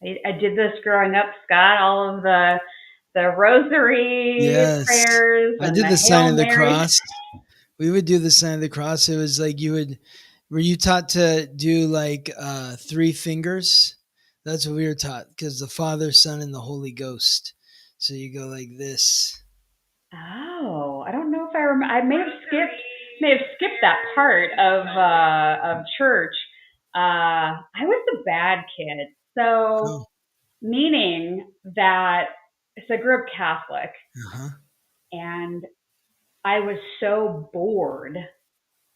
I did this growing up, Scott. All of the rosary Yes. prayers I and did the the sign Hail of the Marys. cross. We would do the sign of the cross. It was like were you taught to do like three fingers? That's what we were taught because the Father, Son, and the Holy Ghost. So you go like this. Oh, I don't know if I remember. I may have skipped that part of church. I was a bad kid, so Oh, meaning that so I grew up Catholic, uh-huh. and I was so bored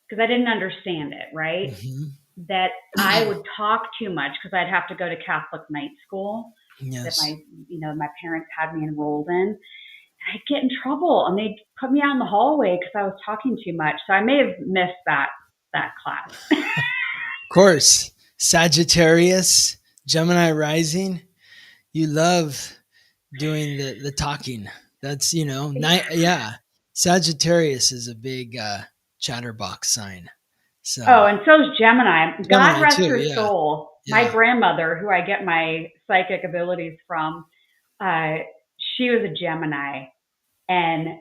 because I didn't understand it, right? Hmm. That I would talk too much because I'd have to go to Catholic night school that Yes. my parents had me enrolled in. I'd get in trouble and they'd put me out in the hallway because I was talking too much. So I may have missed that class. Of course. Sagittarius, Gemini rising. You love doing the talking. That's, yeah. Sagittarius is a big chatterbox sign. Oh, So and so's Gemini. God Gemini rest too. her Yeah. soul. My Yeah. grandmother, who I get my psychic abilities from, uh, she was a Gemini, and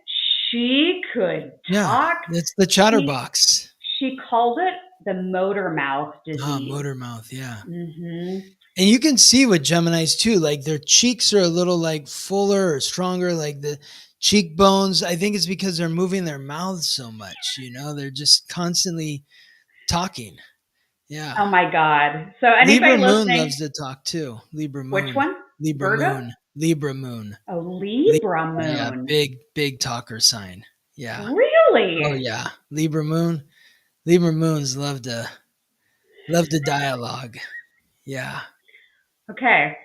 she could Yeah. talk. It's the She chatterbox. she called it the motor mouth Ah, disease. motor mouth. Yeah. Hmm. And you can see with Geminis too, like their cheeks are a little like fuller or stronger, like the cheekbones. I think it's because they're moving their mouths so much, they're just constantly talking. Yeah. Oh my God! So Libra anybody moon listening, loves to talk too. Libra which moon. one? Libra Virgo? moon. Libra moon. Oh, Libra, Libra yeah, moon. big talker sign. Yeah. Oh Really? yeah. Libra moon. Libra moons love to dialogue. Yeah. Okay.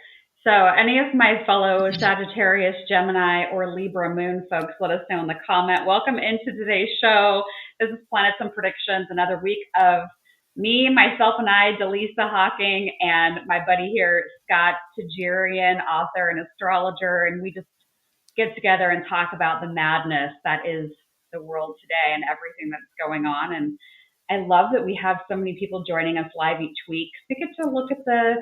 So, any of my fellow Sagittarius, Gemini, or Libra moon folks, let us know in the comment. Welcome into today's show. This is Planets and Predictions, another week of me, myself, and I, Dallisa Hocking, and my buddy here, Scott Tejerian, author and astrologer. And we just get together and talk about the madness that is the world today and everything that's going on. And I love that we have so many people joining us live each week. We get to look at the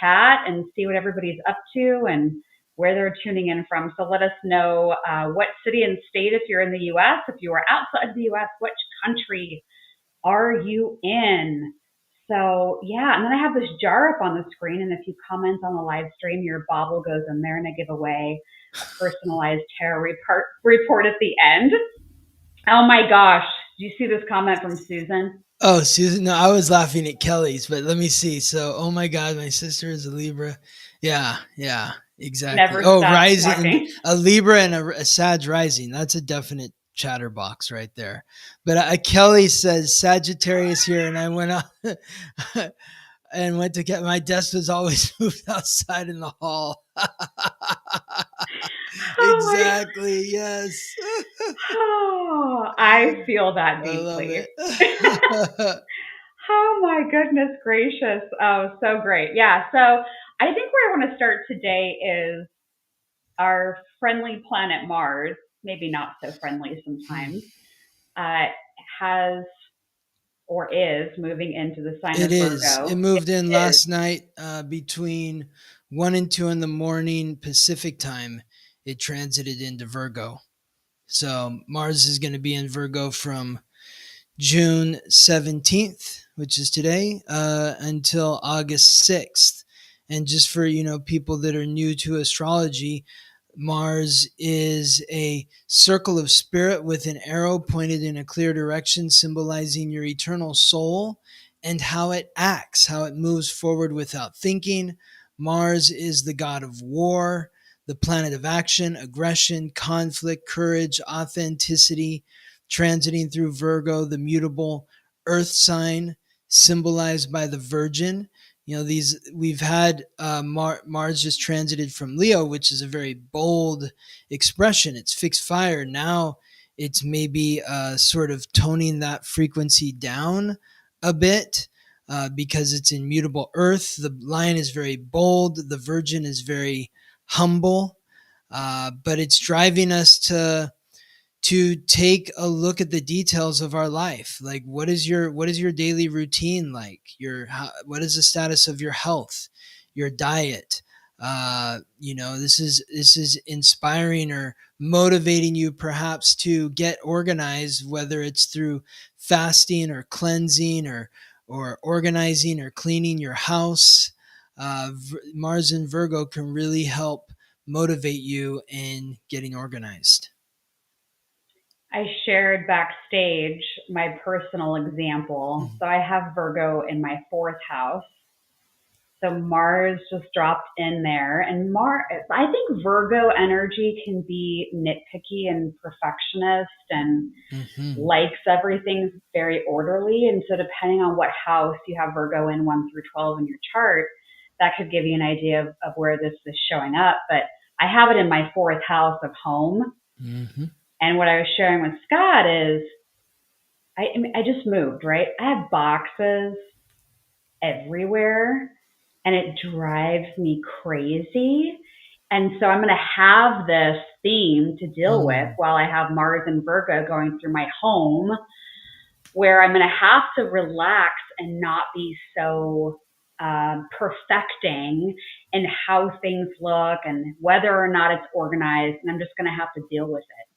chat and see what everybody's up to and where they're tuning in from. So let us know what city and state if you're in the U.S. If you are outside the U.S., which country are you in? So yeah, and then I have this jar up on the screen, and if you comment on the live stream, your bauble goes in there, and I give away a personalized tarot report at the end. Oh my gosh, do you see this comment from Susan? Oh, Susan, no, I was laughing at Kelly's, but let me see. So, oh my God, my sister is a Libra. Yeah, yeah, exactly. Never Oh, stops rising, talking. a Libra and a Sag rising. That's a definite chatterbox right there. But Kelly says Sagittarius here, and I went out and went to get my desk was always moved outside in the hall. Oh my, Exactly. Yes. oh, I feel that I love deeply. it. Oh my goodness gracious. Oh, so great. Yeah. So I think where I want to start today is our friendly planet Mars, maybe not so friendly sometimes, uh, has or is moving into the sign It of is. It Virgo. It moved in is. last night between 1 and 2 in the morning Pacific time. It transited into Virgo. So Mars is going to be in Virgo from June 17th, which is today, until August 6th. And just for, people that are new to astrology, Mars is a circle of spirit with an arrow pointed in a clear direction, symbolizing your eternal soul and how it acts, how it moves forward without thinking. Mars is the god of war, the planet of action, aggression, conflict, courage, authenticity, transiting through Virgo, the mutable earth sign symbolized by the Virgin. These we've had Mars just transited from Leo, which is a very bold expression. It's fixed fire. Now it's maybe sort of toning that frequency down a bit because it's in mutable earth. The lion is very bold. The Virgin is very humble, but it's driving us to take a look at the details of our life. Like what is your daily routine like? What is the status of your health, your diet. This is inspiring or motivating you perhaps to get organized, whether it's through fasting or cleansing or organizing or cleaning your house. Mars in Virgo can really help motivate you in getting organized. I shared backstage my personal example. So I have Virgo in my fourth house. So Mars just dropped in there. And I think Virgo energy can be nitpicky and perfectionist and likes everything very orderly. And so depending on what house you have Virgo in 1 through 12 in your chart, that could give you an idea of where this is showing up. But I have it in my fourth house of home. And what I was sharing with Scott is I just moved, right? I have boxes everywhere and it drives me crazy. And so I'm going to have this theme to deal with while I have Mars and Virgo going through my home, where I'm going to have to relax and not be so perfecting in how things look and whether or not it's organized. And I'm just going to have to deal with it.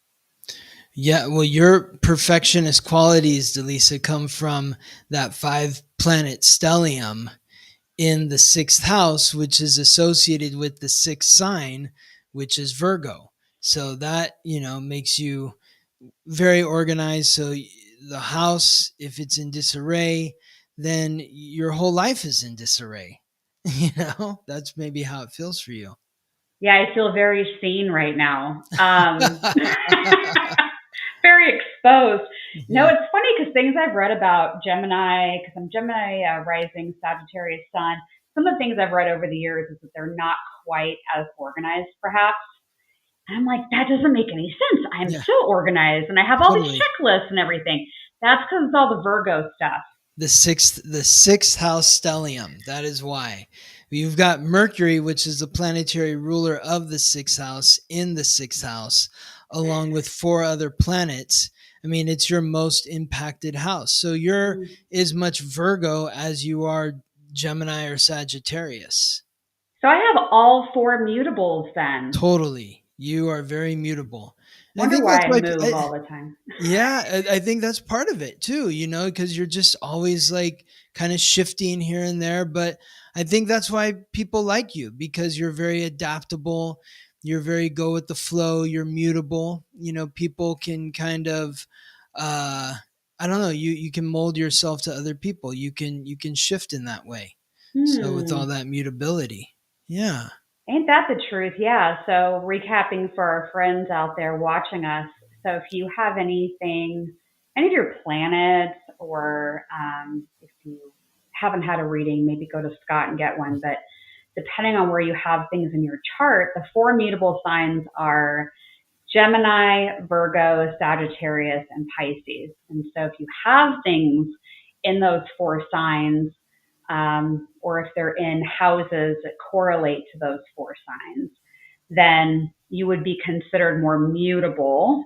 Yeah, well, your perfectionist qualities, Dallisa, come from that 5-planet stellium in the 6th house, which is associated with the 6th sign, which is Virgo. So that, makes you very organized. So the house, if it's in disarray, then your whole life is in disarray. That's maybe how it feels for you. Yeah, I feel very seen right now. Very exposed. No, it's funny because things I've read about Gemini, because I'm Gemini rising Sagittarius sun, some of the things I've read over the years is that they're not quite as organized, perhaps. And I'm like, that doesn't make any sense. I'm so organized and I have all these checklists and everything. That's because it's all the Virgo stuff. The sixth house stellium. That is why. You've got Mercury, which is the planetary ruler of the 6th house, in the 6th house, along with 4 other planets. I mean, it's your most impacted house. So you're as much Virgo as you are Gemini or Sagittarius. So I have all 4 mutables then. Totally. You are very mutable. Wonder why I move all the time. Yeah, I think that's part of it too, because you're just always like kind of shifting here and there. But I think that's why people like you, because you're very adaptable. You're very go with the flow. You're mutable. People can kind of, I don't know, you can mold yourself to other people. You can shift in that way. So with all that mutability. Yeah. Ain't that the truth? Yeah. So recapping for our friends out there watching us. So if you have anything, any of your planets, or if you haven't had a reading, maybe go to Scott and get one. But depending on where you have things in your chart, the 4 mutable signs are Gemini, Virgo, Sagittarius, and Pisces. And so if you have things in those 4 signs, or if they're in houses that correlate to those 4 signs, then you would be considered more mutable.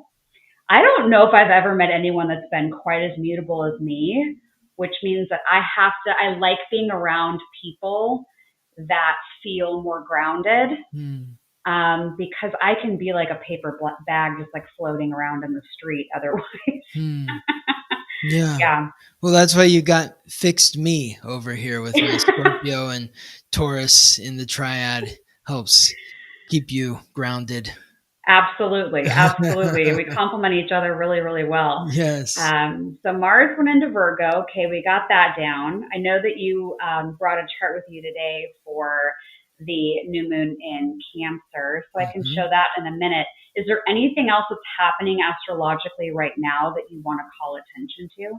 I don't know if I've ever met anyone that's been quite as mutable as me, which means that I like being around people that feel more grounded, because I can be like a paper bag just like floating around in the street otherwise. Yeah. Well, that's why you got fixed me over here with my Scorpio and Taurus in the triad. Helps keep you grounded. Absolutely. We complement each other really, really well. Yes. So Mars went into Virgo. Okay, we got that down. I know that you brought a chart with you today for the new moon in Cancer, so I can show that in a minute. Is there anything else that's happening astrologically right now that you want to call attention to?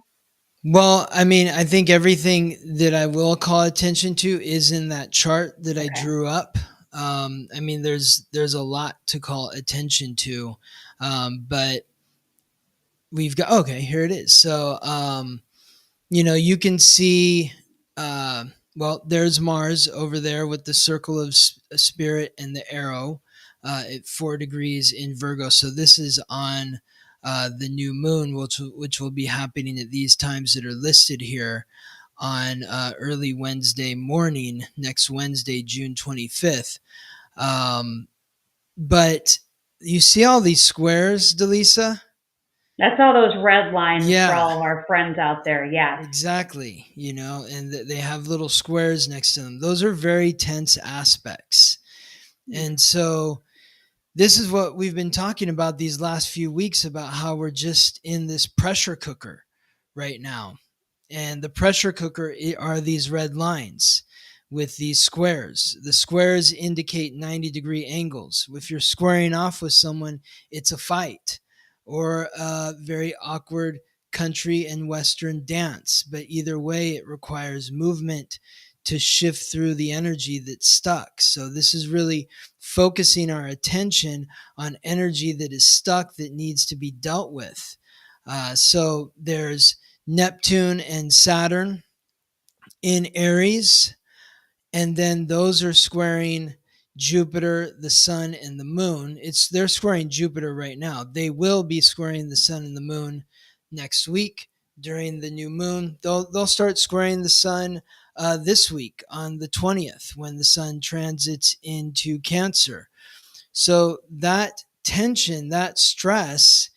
Well, I mean, I think everything that I will call attention to is in that chart that I drew up. I mean, there's a lot to call attention to, but we've got, here it is. So, you can see, well, there's Mars over there with the circle of spirit and the arrow at 4 degrees in Virgo. So this is on the new moon, which will be happening at these times that are listed here on early Wednesday morning, next Wednesday, June 25th. But you see all these squares, Dallisa? That's all those red lines for Yeah, all of our friends out there. Yes. exactly. And they have little squares next to them. Those are very tense aspects. And so this is what we've been talking about these last few weeks, about how we're just in this pressure cooker right now. And the pressure cooker are these red lines with these squares. The squares indicate 90-degree angles. If you're squaring off with someone, it's a fight or a very awkward country and Western dance. But either way, it requires movement to shift through the energy that's stuck. So this is really focusing our attention on energy that is stuck, that needs to be dealt with. So there's Neptune and Saturn in Aries, and then those are squaring Jupiter, the Sun, and the Moon. They're squaring Jupiter right now. They will be squaring the Sun and the Moon next week during the new moon. They'll start squaring the Sun this week on the 20th, when the Sun transits into Cancer. So that tension, that stress,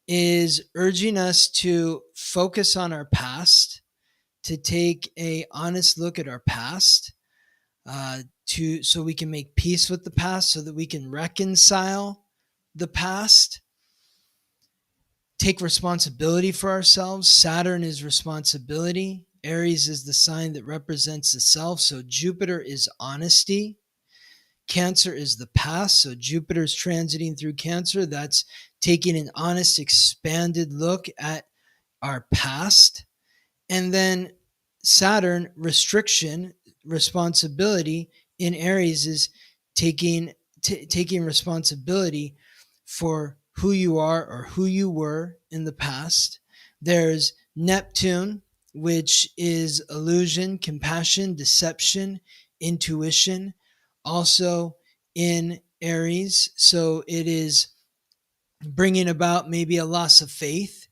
is urging us to focus on our past, to take a honest look at our past, so we can make peace with the past, so that we can reconcile the past, take responsibility for ourselves. Saturn is responsibility. Aries is the sign that represents the self. So Jupiter is honesty. Cancer is the past. So Jupiter's transiting through Cancer. That's taking an honest, expanded look at our past. And then Saturn, restriction, responsibility in Aries, is taking responsibility for who you are or who you were in the past. There's Neptune, which is illusion, compassion, deception, intuition, also in Aries. So it is bringing about maybe a loss of faith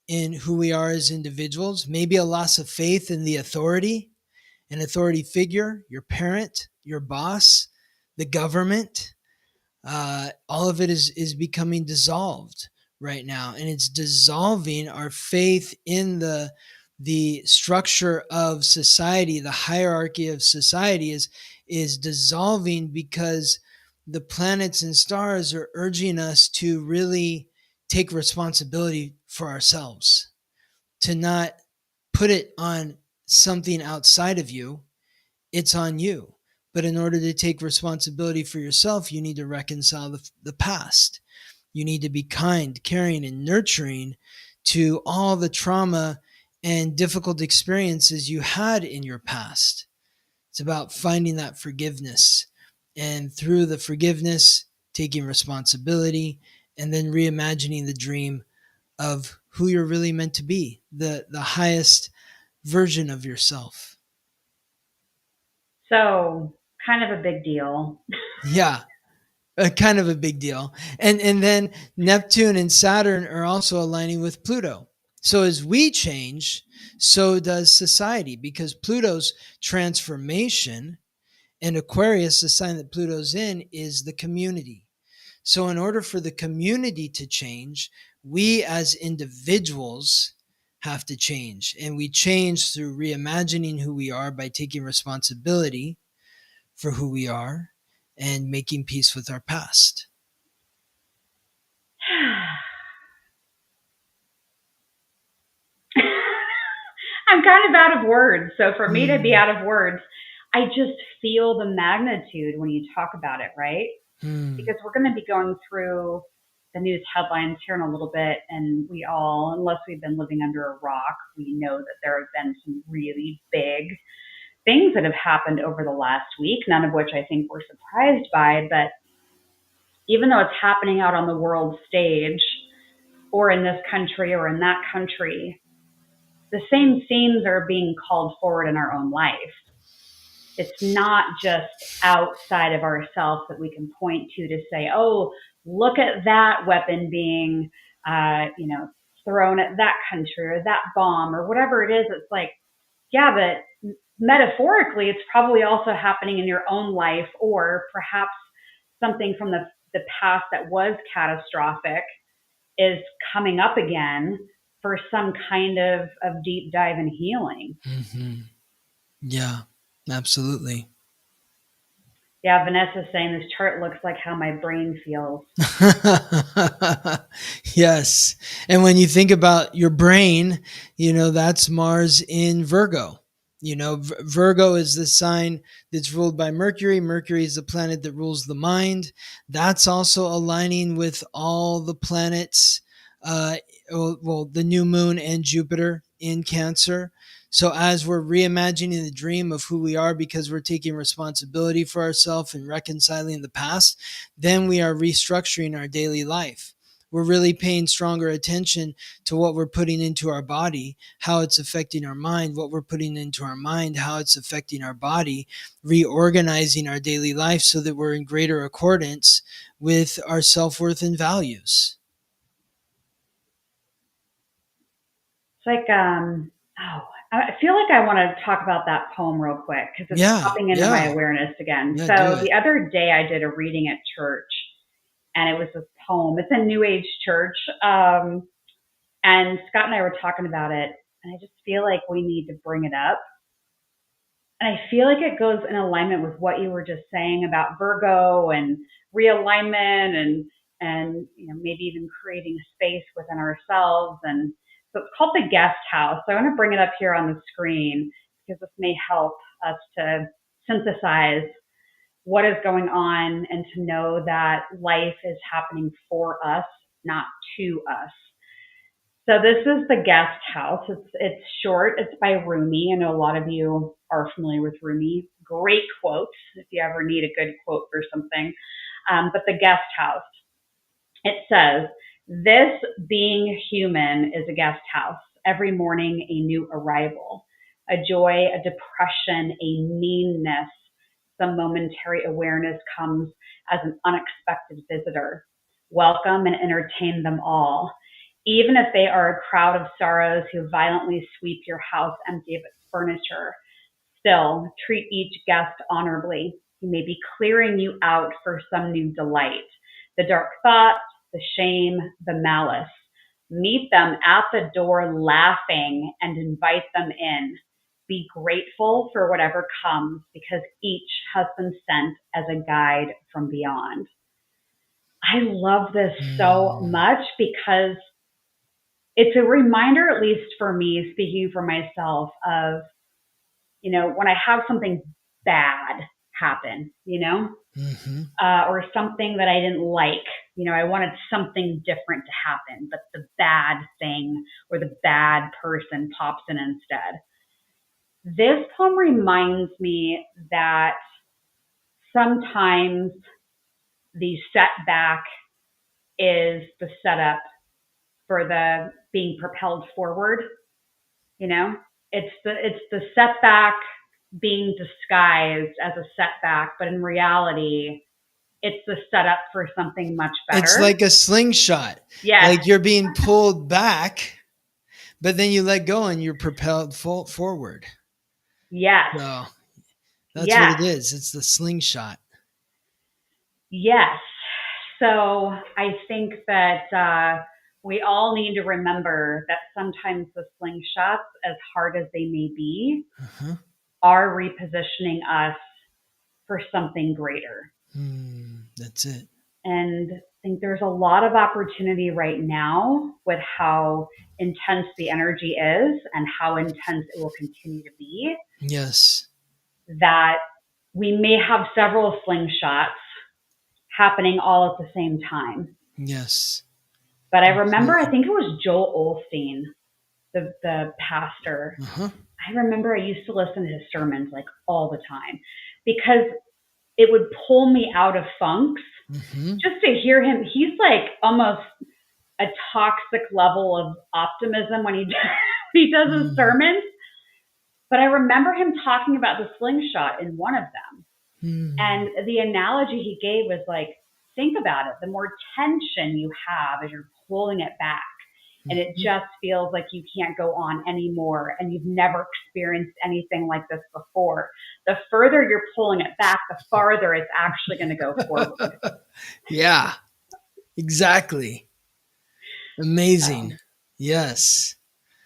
in who we are as individuals, maybe a loss of faith in the authority, an authority figure, your parent, your boss, the government. All of it is becoming dissolved right now, and it's dissolving our faith in the structure of society. The hierarchy of society is dissolving, because the planets and stars are urging us to really take responsibility for ourselves, to not put it on something outside of you. It's on you. But in order to take responsibility for yourself, you need to reconcile the past. You need to be kind, caring, and nurturing to all the trauma and difficult experiences you had in your past. It's about finding that forgiveness. And through the forgiveness, taking responsibility, and then reimagining the dream of who you're really meant to be, the highest version of yourself. So, kind of a big deal. Yeah, kind of a big deal. And then Neptune and Saturn are also aligning with Pluto. So as we change, so does society, because Pluto's transformation, and Aquarius, the sign that Pluto's in, is the community. So in order for the community to change, we as individuals have to change. And we change through reimagining who we are by taking responsibility for who we are and making peace with our past. I'm kind of out of words. So for me to be out of words, I just feel the magnitude when you talk about it, right? Because we're going to be going through the news headlines here in a little bit, and we all, unless we've been living under a rock, we know that there have been some really big things that have happened over the last week, none of which I think we're surprised by. But even though it's happening out on the world stage, or in this country or in that country, the same themes are being called forward in our own life. It's not just outside of ourselves that we can point to say, oh, look at that weapon being, thrown at that country, or that bomb, or whatever it is. It's like, yeah, but metaphorically, it's probably also happening in your own life, or perhaps something from the past that was catastrophic is coming up again for some kind of deep dive and healing. Mm-hmm. Yeah, absolutely. Yeah, Vanessa's saying this chart looks like how my brain feels. Yes. And when you think about your brain, that's Mars in Virgo. Virgo is the sign that's ruled by Mercury. Mercury is the planet that rules the mind. That's also aligning with all the planets, the new moon and Jupiter in Cancer. So as we're reimagining the dream of who we are because we're taking responsibility for ourselves and reconciling the past, then we are restructuring our daily life. We're really paying stronger attention to what we're putting into our body, how it's affecting our mind, what we're putting into our mind, how it's affecting our body, reorganizing our daily life so that we're in greater accordance with our self-worth and values. It's like, I feel like I want to talk about that poem real quick because it's popping into my awareness again. Yeah, so the other day I did a reading at church, and it was this poem. It's a New Age church. And Scott and I were talking about it, and I just feel like we need to bring it up. And I feel like it goes in alignment with what you were just saying about Virgo and realignment and maybe even creating space within ourselves. And so it's called The Guest House. So I want to bring it up here on the screen because this may help us to synthesize what is going on and to know that life is happening for us, not to us. So this is The Guest House. It's short. It's by Rumi. I know a lot of you are familiar with Rumi. Great quotes if you ever need a good quote for something. But The Guest House. It says, "This being human is a guest house. Every morning a new arrival. A joy, a depression, a meanness. Some momentary awareness comes as an unexpected visitor. Welcome and entertain them all. Even if they are a crowd of sorrows who violently sweep your house empty of its furniture, still treat each guest honorably. He may be clearing you out for some new delight. The dark thought, the shame, the malice. Meet them at the door laughing and invite them in. Be grateful for whatever comes because each has been sent as a guide from beyond." I love this so much because it's a reminder, at least for me, speaking for myself, of, when I have something bad happen, or something that I didn't like, I wanted something different to happen, but the bad thing or the bad person pops in instead. This poem reminds me that sometimes the setback is the setup for the being propelled forward. It's the setback being disguised as a setback, but in reality, it's the setup for something much better. It's like a slingshot. Yeah. Like you're being pulled back, but then you let go and you're propelled forward. Yes. So that's what it is. It's the slingshot. Yes. So I think that we all need to remember that sometimes the slingshots, as hard as they may be, are repositioning us for something greater. That's it. And I think there's a lot of opportunity right now with how intense the energy is and how intense it will continue to be. Yes. That we may have several slingshots happening all at the same time. Yes. But I remember, I think it was Joel Osteen, the pastor. I remember I used to listen to his sermons like all the time because it would pull me out of funks just to hear him. He's like almost a toxic level of optimism when he does his sermons. But I remember him talking about the slingshot in one of them. And the analogy he gave was like, think about it. The more tension you have as you're pulling it back, and it just feels like you can't go on anymore and you've never experienced anything like this before. The further you're pulling it back, the farther it's actually going to go forward. Yeah, exactly. Amazing. Yes.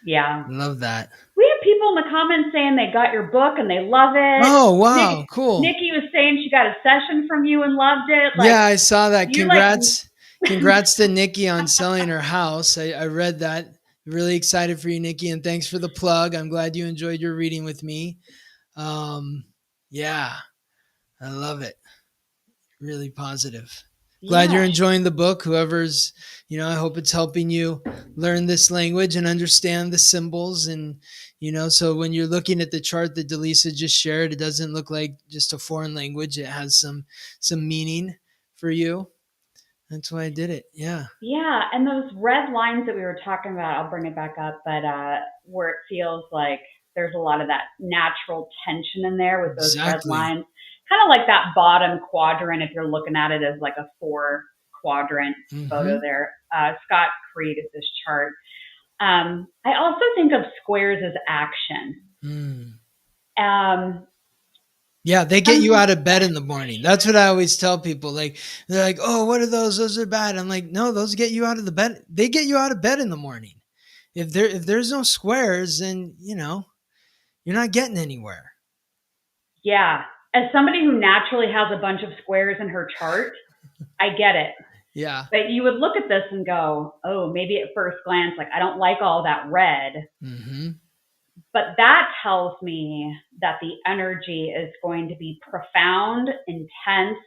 Yeah. Love that. We have people in the comments saying they got your book and they love it. Oh, wow. Cool. Nikki was saying she got a session from you and loved it. Yeah, I saw that. Congrats to Nikki on selling her house. I read that. Really excited for you, Nikki, and thanks for the plug. I'm glad you enjoyed your reading with me. Yeah, I love it. Really positive. Glad you're enjoying the book. Whoever's, I hope it's helping you learn this language and understand the symbols. And, so when you're looking at the chart that Dallisa just shared, it doesn't look like just a foreign language. It has some meaning for you. That's why I did it. Yeah. Yeah. And those red lines that we were talking about, I'll bring it back up, but where it feels like there's a lot of that natural tension in there with those red lines. Kind of like that bottom quadrant, if you're looking at it as like a 4-quadrant photo there. Scott created this chart. I also think of squares as action. Yeah, they get you out of bed in the morning. That's what I always tell people. Like, they're like, oh, what are those? Those are bad. I'm like, no, those get you out of the bed. They get you out of bed in the morning. If there's no squares, then, you're not getting anywhere. Yeah. As somebody who naturally has a bunch of squares in her chart, I get it. Yeah. But you would look at this and go, oh, maybe at first glance, like, I don't like all that red. But that tells me that the energy is going to be profound, intense,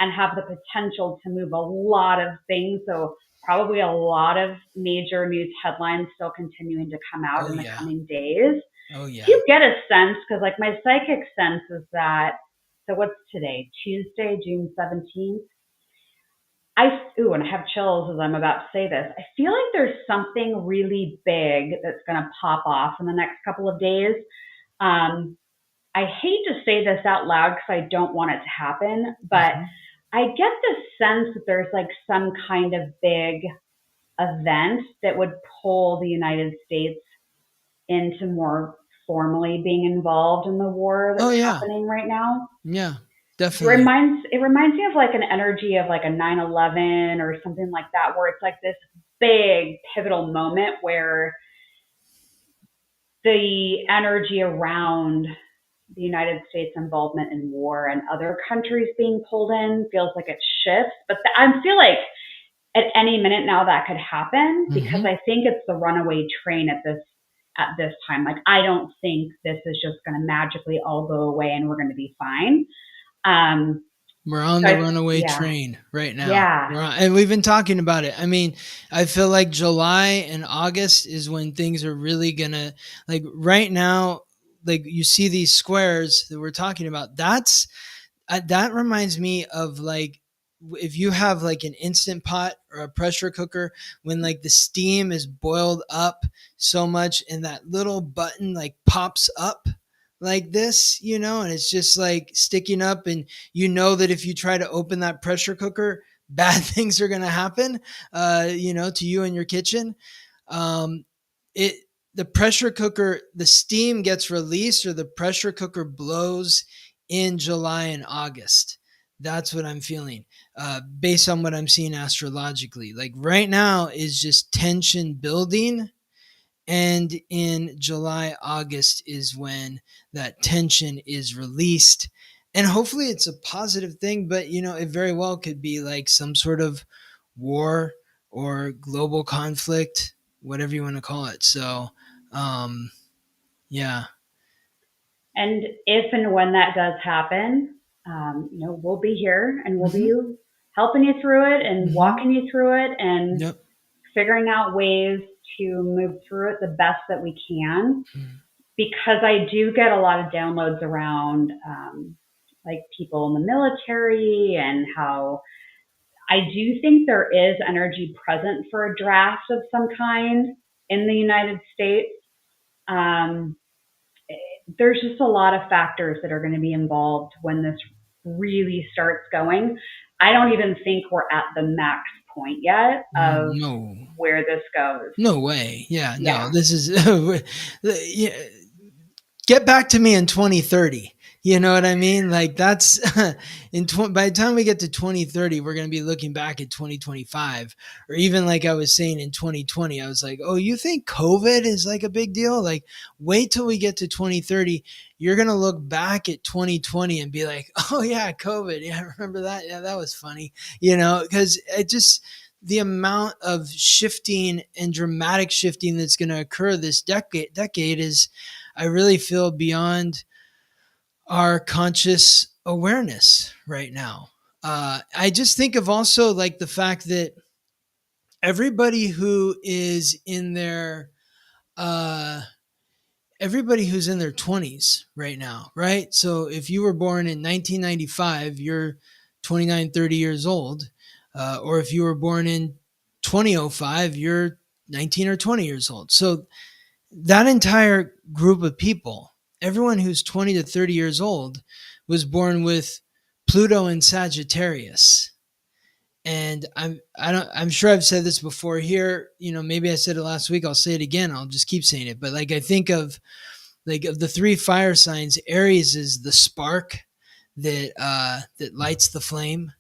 and have the potential to move a lot of things. So probably a lot of major news headlines still continuing to come out in the coming days. Oh, yeah. You get a sense, because like my psychic sense is that, so what's today? Tuesday, June 17th? And I have chills as I'm about to say this. I feel like there's something really big that's going to pop off in the next couple of days. I hate to say this out loud because I don't want it to happen, but I get the sense that there's like some kind of big event that would pull the United States into more formally being involved in the war that's happening right now. Yeah, definitely. It reminds me of like an energy of like a 9/11 or something like that, where it's like this big pivotal moment where the energy around the United States involvement in war and other countries being pulled in feels like it shifts. But I feel like at any minute now that could happen, because I think it's the runaway train at this time. Like, I don't think this is just going to magically all go away and we're going to be fine. We're on the runaway train right now. Yeah. And we've been talking about it. I mean, I feel like July and August is when things are really going to, like right now, like you see these squares that we're talking about. That reminds me of like, if you have like an Instant Pot or a pressure cooker, when like the steam is boiled up so much and that little button like pops up like this, and it's just like sticking up, and that if you try to open that pressure cooker, bad things are going to happen, to you in your kitchen. The pressure cooker, the steam gets released, or the pressure cooker blows in July and August. That's what I'm feeling, based on what I'm seeing astrologically. Like right now is just tension building. And in July, August is when that tension is released. And hopefully it's a positive thing, but it very well could be like some sort of war or global conflict, whatever you want to call it. So, yeah. And if and when that does happen, we'll be here and we'll be helping you through it and walking you through it and figuring out ways to move through it the best that we can. Because I do get a lot of downloads around like people in the military, and how I do think there is energy present for a draft of some kind in the United States. There's just a lot of factors that are going to be involved when this really starts going. I don't even think we're at the max point yet of No. where this goes. No way. Yeah, no. Yeah. This is get back to me in 2030. You know what I mean? Like that's by the time we get to 2030, we're going to be looking back at 2025, or even like I was saying in 2020, I was like, oh, you think COVID is like a big deal? Like wait till we get to 2030. You're going to look back at 2020 and be like, oh yeah, COVID. Yeah, I remember that. Yeah, that was funny, because it just, the amount of shifting and dramatic shifting that's going to occur this decade is, I really feel, beyond our conscious awareness right now. I just think of also like the fact that everybody who is in their uh, everybody who's in their 20s right now, right? So if you were born in 1995, you're 29, 30 years old. Or if you were born in 2005, you're 19 or 20 years old. So that entire group of people, everyone who's 20 to 30 years old, was born with Pluto in Sagittarius. And I'm sure I've said this before here, maybe I said it last week, I'll say it again, I'll just keep saying it. But like I think of the three fire signs, Aries is the spark that lights the flame.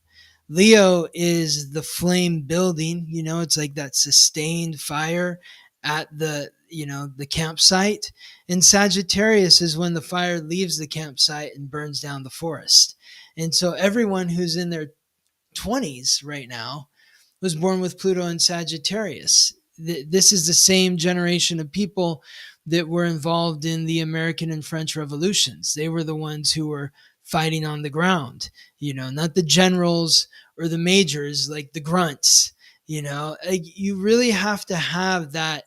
Leo is the flame building, it's like that sustained fire at the campsite. And Sagittarius is when the fire leaves the campsite and burns down the forest. And so everyone who's in their 20s right now was born with Pluto in Sagittarius. This is the same generation of people that were involved in the American and French revolutions. They were the ones who were fighting on the ground, not the generals or the majors, like the grunts. You really have to have that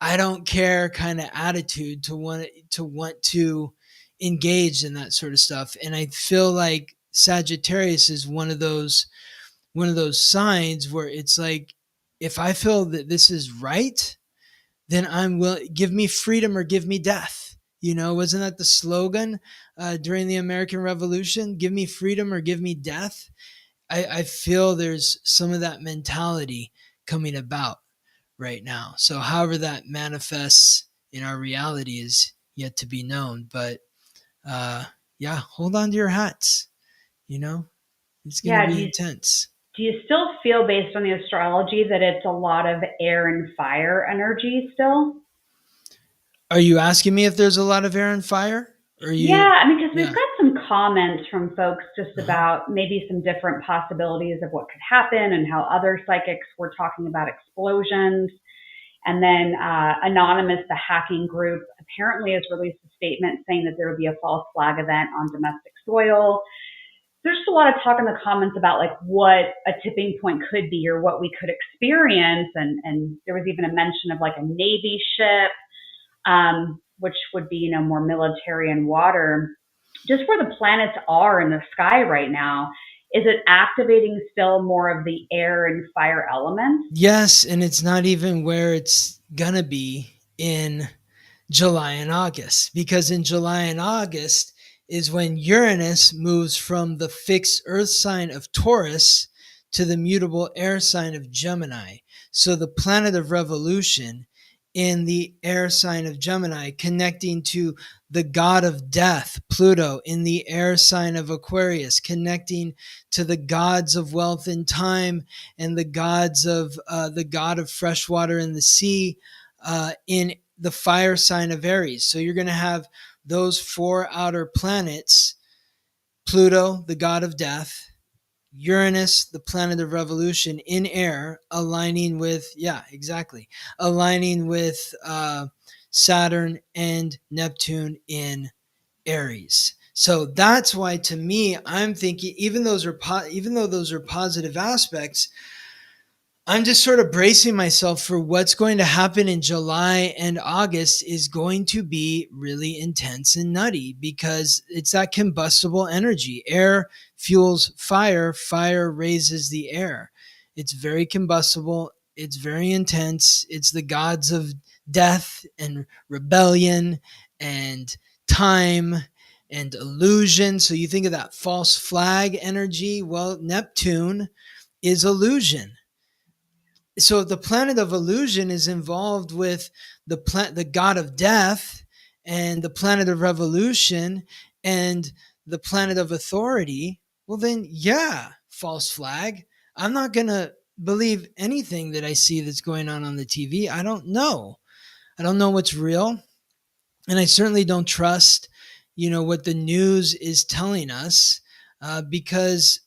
I don't care kind of attitude to want to engage in that sort of stuff. And I feel like Sagittarius is one of those signs where it's like, if I feel that this is right, then I'm willing, give me freedom or give me death. Wasn't that the slogan during the American Revolution? Give me freedom or give me death. I feel there's some of that mentality coming about right now. So however that manifests in our reality is yet to be known. But yeah, hold on to your hats. It's going to be intense. Do you still feel, based on the astrology, that it's a lot of air and fire energy still? Are you asking me if there's a lot of air and fire? Yeah, because we've got some comments from folks just about maybe some different possibilities of what could happen and how other psychics were talking about explosions. And then Anonymous, the hacking group, apparently has released a statement saying that there would be a false flag event on domestic soil. There's just a lot of talk in the comments about like what a tipping point could be or what we could experience. And there was even a mention of like a Navy ship, which would be, more military and water. Just where the planets are in the sky right now, is it activating still more of the air and fire elements? Yes, and it's not even where it's going to be in July and August, because in July and August is when Uranus moves from the fixed earth sign of Taurus to the mutable air sign of Gemini. So the planet of revolution in the air sign of Gemini, connecting to the god of death, Pluto, in the air sign of Aquarius, connecting to the gods of wealth and time, and the gods of the god of fresh water and the sea in the fire sign of Aries. So you're going to have those four outer planets: Pluto, the god of death; Uranus, the planet of revolution, in air, aligning with, aligning with Saturn and Neptune in Aries. So that's why, to me, I'm thinking, even though those are positive aspects, I'm just sort of bracing myself for what's going to happen in July and August is going to be really intense and nutty, because it's that combustible energy. Air fuels fire. Fire raises the air. It's very combustible. It's very intense. It's the gods of death and rebellion and time and illusion. So you think of that false flag energy. Well, Neptune is illusion. so the planet of illusion is involved with the god of death, and the planet of revolution, and the planet of authority. Well, then, yeah, false flag. I'm not going to believe anything that I see that's going on the TV. I don't know. I don't know what's real. And I certainly don't trust, what the news is telling us, because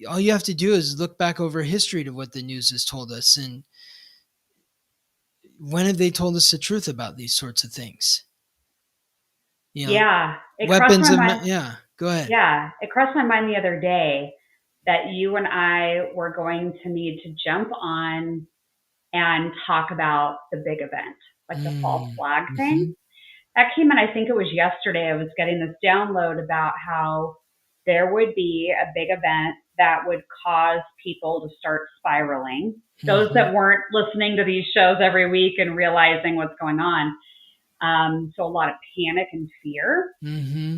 all you have to do is look back over history to what the news has told us. And when have they told us the truth about these sorts of things? Yeah, it crossed Weapons my of, mind. yeah, go ahead. Yeah, it crossed my mind the other day that you and I were going to need to jump on and talk about the big event, like the false flag Mm-hmm. thing. That came in, I think it was yesterday. I was getting this download about how there would be a big event that would cause people to start spiraling. Those Mm-hmm. that weren't listening to these shows every week and realizing what's going on. So a lot of panic and fear. Mm-hmm.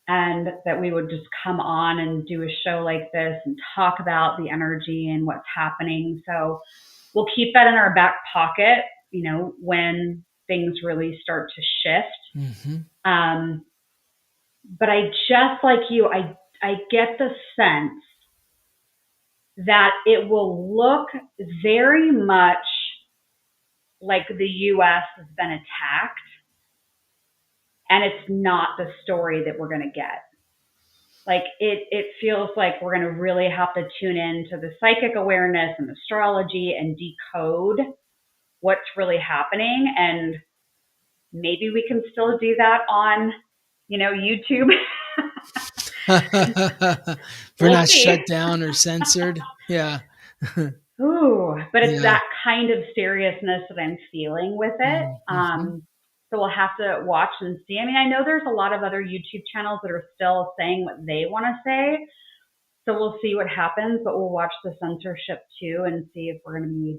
And that we would just come on and do a show like this and talk about the energy and what's happening. So we'll keep that in our back pocket, when things really start to shift. Mm-hmm. But I just like you, I get the sense that it will look very much like the US has been attacked, and it's not the story that we're going to get. Like it feels like we're going to really have to tune in to the psychic awareness and astrology and decode what's really happening. And maybe we can still do that on, YouTube. We're We'll not see. shut down or censored. Yeah. Ooh, but it's Yeah. that kind of seriousness that I'm feeling with it. Mm-hmm. So we'll have to watch and see. I mean, I know there's a lot of other YouTube channels that are still saying what they want to say. So we'll see what happens, but we'll watch the censorship too and see if we're going to be,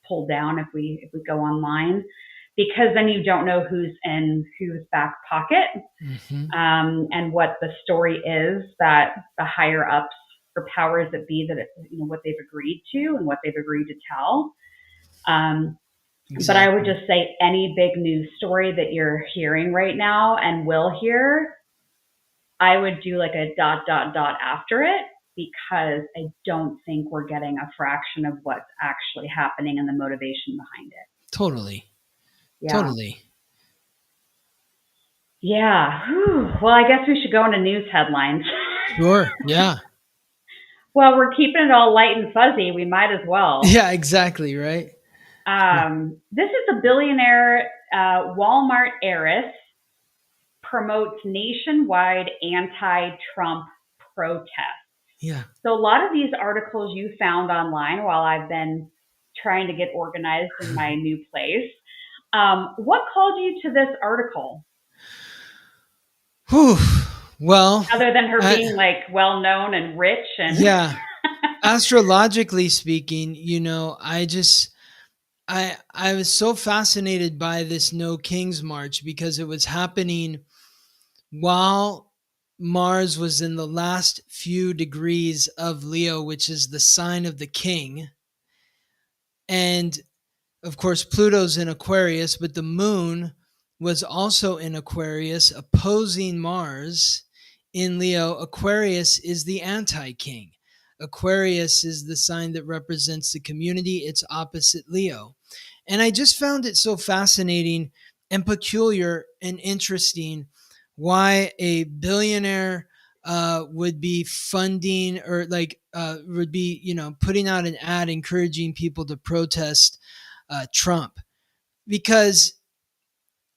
pulled down if we go online, because then you don't know who's in whose back pocket, Mm-hmm. and what the story is that the higher ups or powers that be, that what they've agreed to and what they've agreed to tell. But I would Exactly. just say any big news story that you're hearing right now and will hear, I would do like a ... after it, because I don't think we're getting a fraction of what's actually happening and the motivation behind it. Totally. Yeah. Totally. Yeah. Whew. Well, I guess we should go into news headlines. Sure. Yeah. Well, we're keeping it all light and fuzzy. We might as well. Yeah, exactly. Right. This is a billionaire Walmart heiress promotes nationwide anti-Trump protests. Yeah. So a lot of these articles you found online while I've been trying to get organized in my new place. What called you to this article? Whew. Well, Other than her being like well known and rich and yeah, astrologically speaking, I was so fascinated by this No King's March because it was happening while Mars was in the last few degrees of Leo, which is the sign of the king. And of course, Pluto's in Aquarius, but the moon was also in Aquarius, opposing Mars in Leo. Aquarius is the anti king. Aquarius is the sign that represents the community, it's opposite Leo. And I just found it so fascinating and peculiar and interesting why a billionaire would be funding or would be, putting out an ad encouraging people to protest Trump, because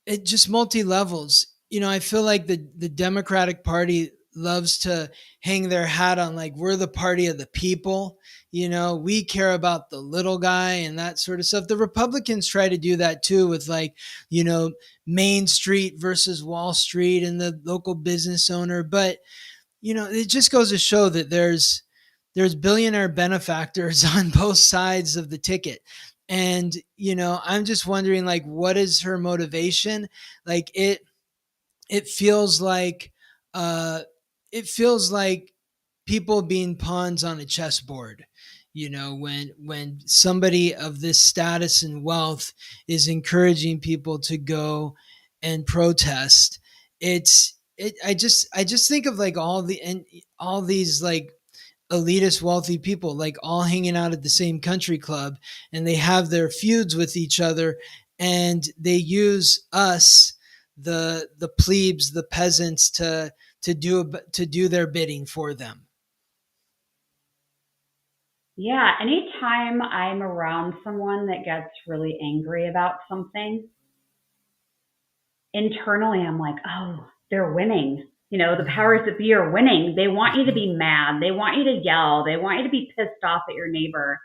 it just multi levels. I feel like the Democratic Party loves to hang their hat on, like, we're the party of the people. We care about the little guy and that sort of stuff. The Republicans try to do that too with, like, Main Street versus Wall Street and the local business owner. But, it just goes to show that there's billionaire benefactors on both sides of the ticket. And, I'm just wondering, like, what is her motivation? Like, it feels like, uh, it feels like people being pawns on a chessboard. When somebody of this status and wealth is encouraging people to go and protest, I just think of like all these like elitist wealthy people like all hanging out at the same country club, and they have their feuds with each other, and they use us, the plebes, the peasants, to do their bidding for them. Yeah, anytime I'm around someone that gets really angry about something, internally I'm like, oh, they're winning. The powers that be are winning. They want you to be mad. They want you to yell. They want you to be pissed off at your neighbor.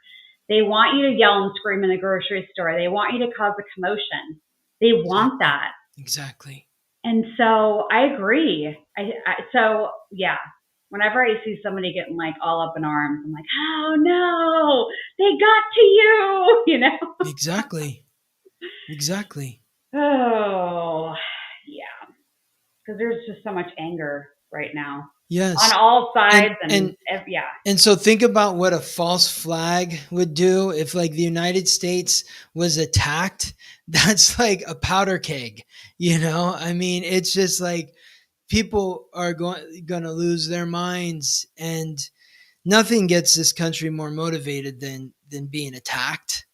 They want you to yell and scream in the grocery store. They want you to cause a commotion. They want that. Exactly. And so I agree. So yeah, whenever I see somebody getting like all up in arms, I'm like, oh no, they got to you, Exactly. Oh, yeah. Because there's just so much anger right now. Yes. On all sides. Yeah. And so think about what a false flag would do if like the United States was attacked. That's like a powder keg, I mean, it's just like people are going to lose their minds, and nothing gets this country more motivated than being attacked,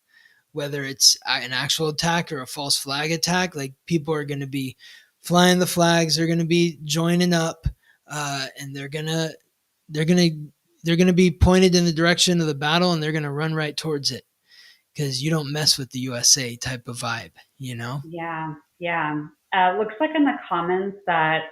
whether it's an actual attack or a false flag attack. Like people are going to be flying the flags, they're going to be joining up, and they're going to be pointed in the direction of the battle, and they're going to run right towards it, because you don't mess with the USA type of vibe, Yeah. Looks like in the comments that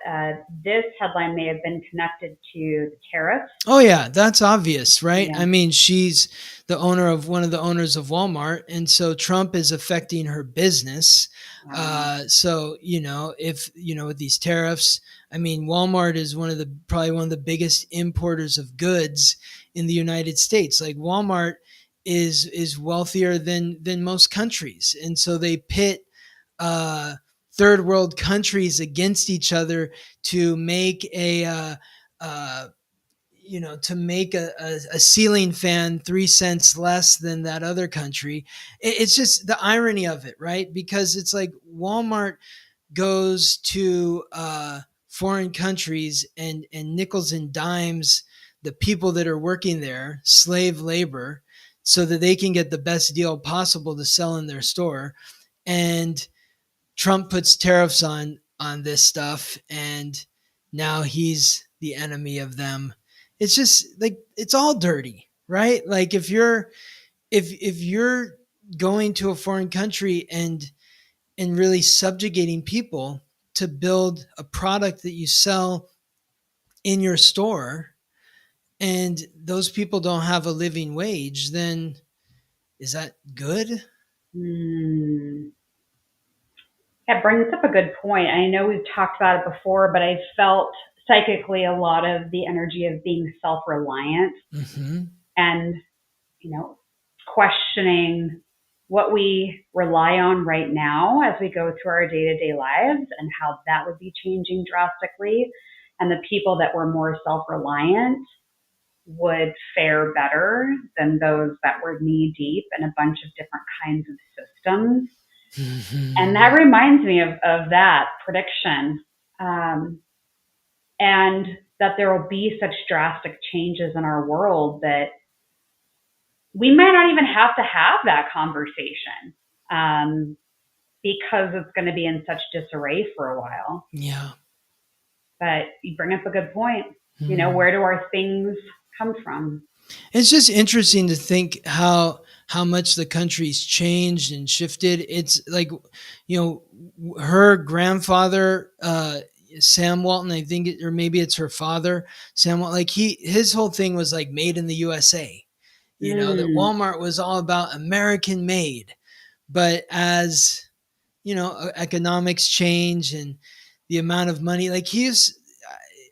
this headline may have been connected to the tariffs. Oh yeah, that's obvious, right? Yeah. I mean, she's one of the owners of Walmart, and so Trump is affecting her business. Wow. So if with these tariffs, I mean, Walmart is probably one of the biggest importers of goods in the United States. Like Walmart is wealthier than most countries, and so they pit third world countries against each other to make a ceiling fan 3 cents less than that other country. It's just the irony of it, right? Because it's like Walmart goes to foreign countries and nickels and dimes the people that are working there, slave labor, so that they can get the best deal possible to sell in their store. And Trump puts tariffs on this stuff, and now he's the enemy of them. It's just like, it's all dirty, right? Like if you're going to a foreign country and really subjugating people to build a product that you sell in your store, and those people don't have a living wage, then is that good? That brings up a good point. I know we've talked about it before, but I felt psychically a lot of the energy of being self-reliant, and, questioning what we rely on right now as we go through our day-to-day lives, and how that would be changing drastically. And the people that were more self-reliant would fare better than those that were knee deep in a bunch of different kinds of systems. And that reminds me of that prediction, and that there will be such drastic changes in our world that we might not even have to have that conversation, because it's going to be in such disarray for a while. Yeah. But you bring up a good point. Where do our things come from? It's just interesting to think how much the country's changed and shifted. It's like, her grandfather, Sam Walton, I think, or maybe it's her father, Sam Walton, like his whole thing was like made in the USA, that Walmart was all about American made. But as, economics change and the amount of money, like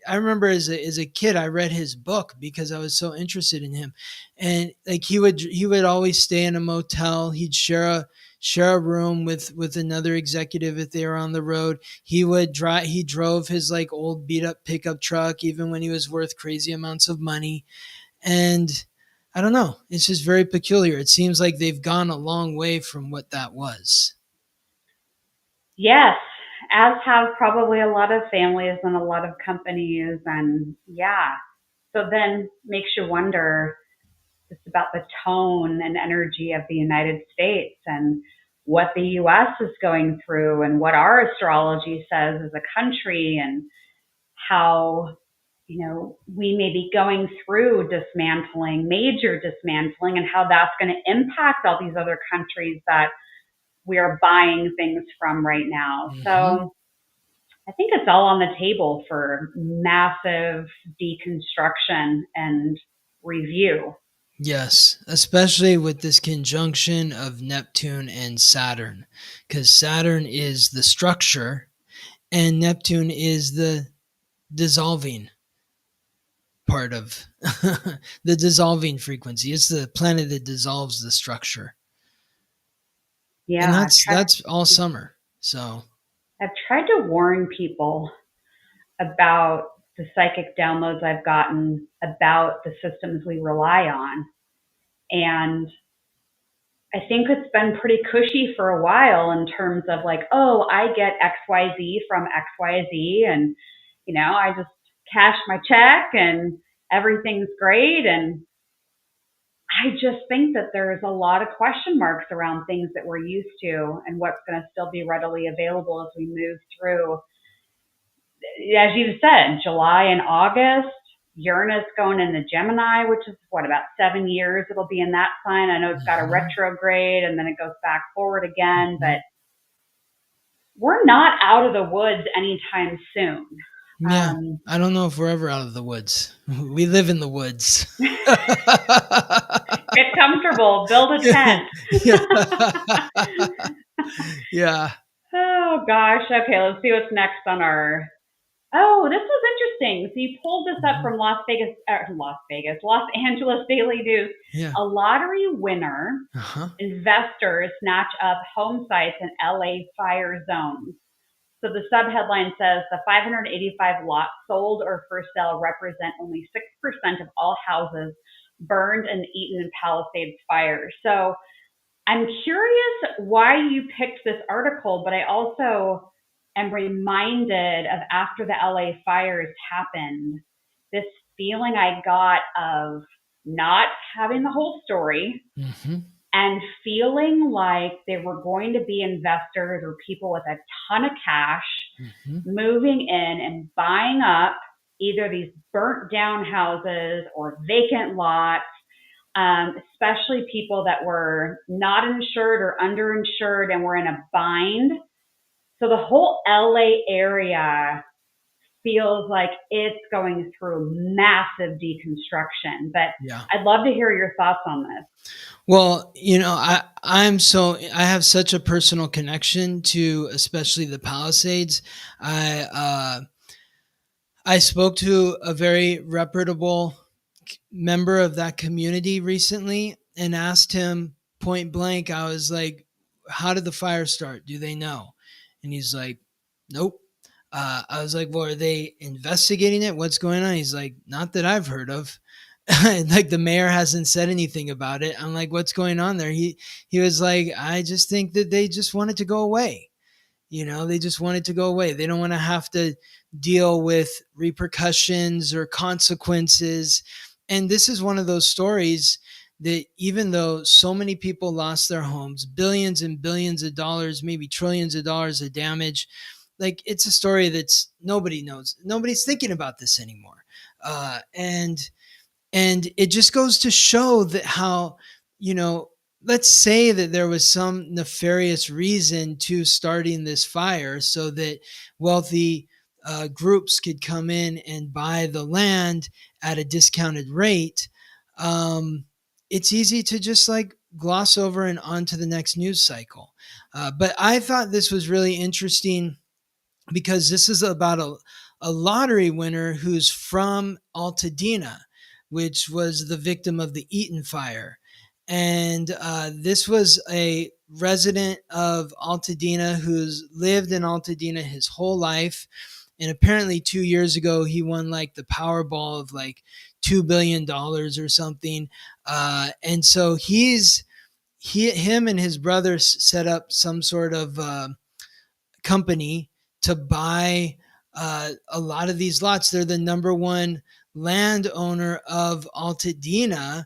I remember as a kid, I read his book because I was so interested in him, and like he would always stay in a motel. He'd share a room with another executive if they were on the road. He drove his like old beat up pickup truck even when he was worth crazy amounts of money. And I don't know. It's just very peculiar. It seems like they've gone a long way from what that was. Yes, as have probably a lot of families and a lot of companies. And yeah, so then makes you wonder just about the tone and energy of the United States and what the US is going through and what our astrology says as a country, and how, we may be going through dismantling, major dismantling, and how that's going to impact all these other countries that we are buying things from right now. Mm-hmm. So I think it's all on the table for massive deconstruction and review. Yes, especially with this conjunction of Neptune and Saturn, because Saturn is the structure and Neptune is the dissolving part of the dissolving frequency. It's the planet that dissolves the structure. And Yeah, that's all summer. So I've tried to warn people about the psychic downloads I've gotten about the systems we rely on. And I think it's been pretty cushy for a while in terms of like, oh, I get XYZ from XYZ, and, I just cash my check and everything's great. And I just think that there's a lot of question marks around things that we're used to and what's going to still be readily available as we move through. As you said, July and August, Uranus going into Gemini, which is about 7 years it'll be in that sign. I know it's got a retrograde and then it goes back forward again, but we're not out of the woods anytime soon. yeah, I don't know if we're ever out of the woods. We live in the woods. Get comfortable, build a tent. Yeah. Oh gosh. Okay, let's see what's next on our. Oh, this was interesting. So you pulled this up from Los Angeles Daily News. Yeah. A lottery winner, investors snatch up home sites in LA fire zones. So the subheadline says the 585 lots sold or for sale represent only 6% of all houses burned in Eaton and Palisades fires. So I'm curious why you picked this article, but I also am reminded of after the LA fires happened, this feeling I got of not having the whole story and feeling like there were going to be investors or people with a ton of cash moving in and buying up either these burnt down houses or vacant lots, especially people that were not insured or underinsured and were in a bind. So the whole LA area feels like it's going through massive deconstruction. But I'd love to hear your thoughts on this. Well, I have such a personal connection to especially the Palisades. I spoke to a very reputable member of that community recently and asked him point blank. I was like, how did the fire start? Do they know? And he's like, nope. I was like, well, are they investigating it? What's going on? He's like, not that I've heard of. Like the mayor hasn't said anything about it. I'm like, what's going on there? He was like, I just think that they just want it to go away. They just want it to go away. They don't want to have to deal with repercussions or consequences. And this is one of those stories that even though so many people lost their homes, billions and billions of dollars, maybe trillions of dollars of damage, like it's a story that's nobody knows. Nobody's thinking about this anymore. And it just goes to show that how, let's say that there was some nefarious reason to starting this fire so that wealthy groups could come in and buy the land at a discounted rate. It's easy to just like gloss over and on to the next news cycle. But I thought this was really interesting because this is about a lottery winner who's from Altadena, which was the victim of the Eaton fire. And this was a resident of Altadena who's lived in Altadena his whole life. And apparently 2 years ago, he won like the Powerball of like $2 billion or something. And so him and his brothers set up some sort of company to buy a lot of these lots. They're the number one landowner of Altadena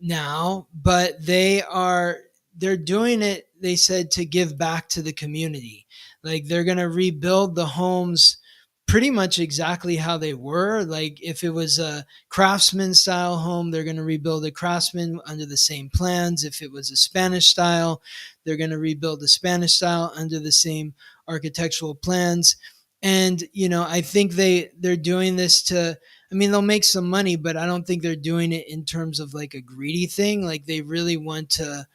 now, but they're doing it, they said, to give back to the community. Like they're going to rebuild the homes pretty much exactly how they were. Like if it was a craftsman style home, they're going to rebuild a craftsman under the same plans. If it was a Spanish style, they're going to rebuild the Spanish style under the same architectural plans. And I think they're doing this to, I mean, they'll make some money, but I don't think they're doing it in terms of like a greedy thing. Like they really want to,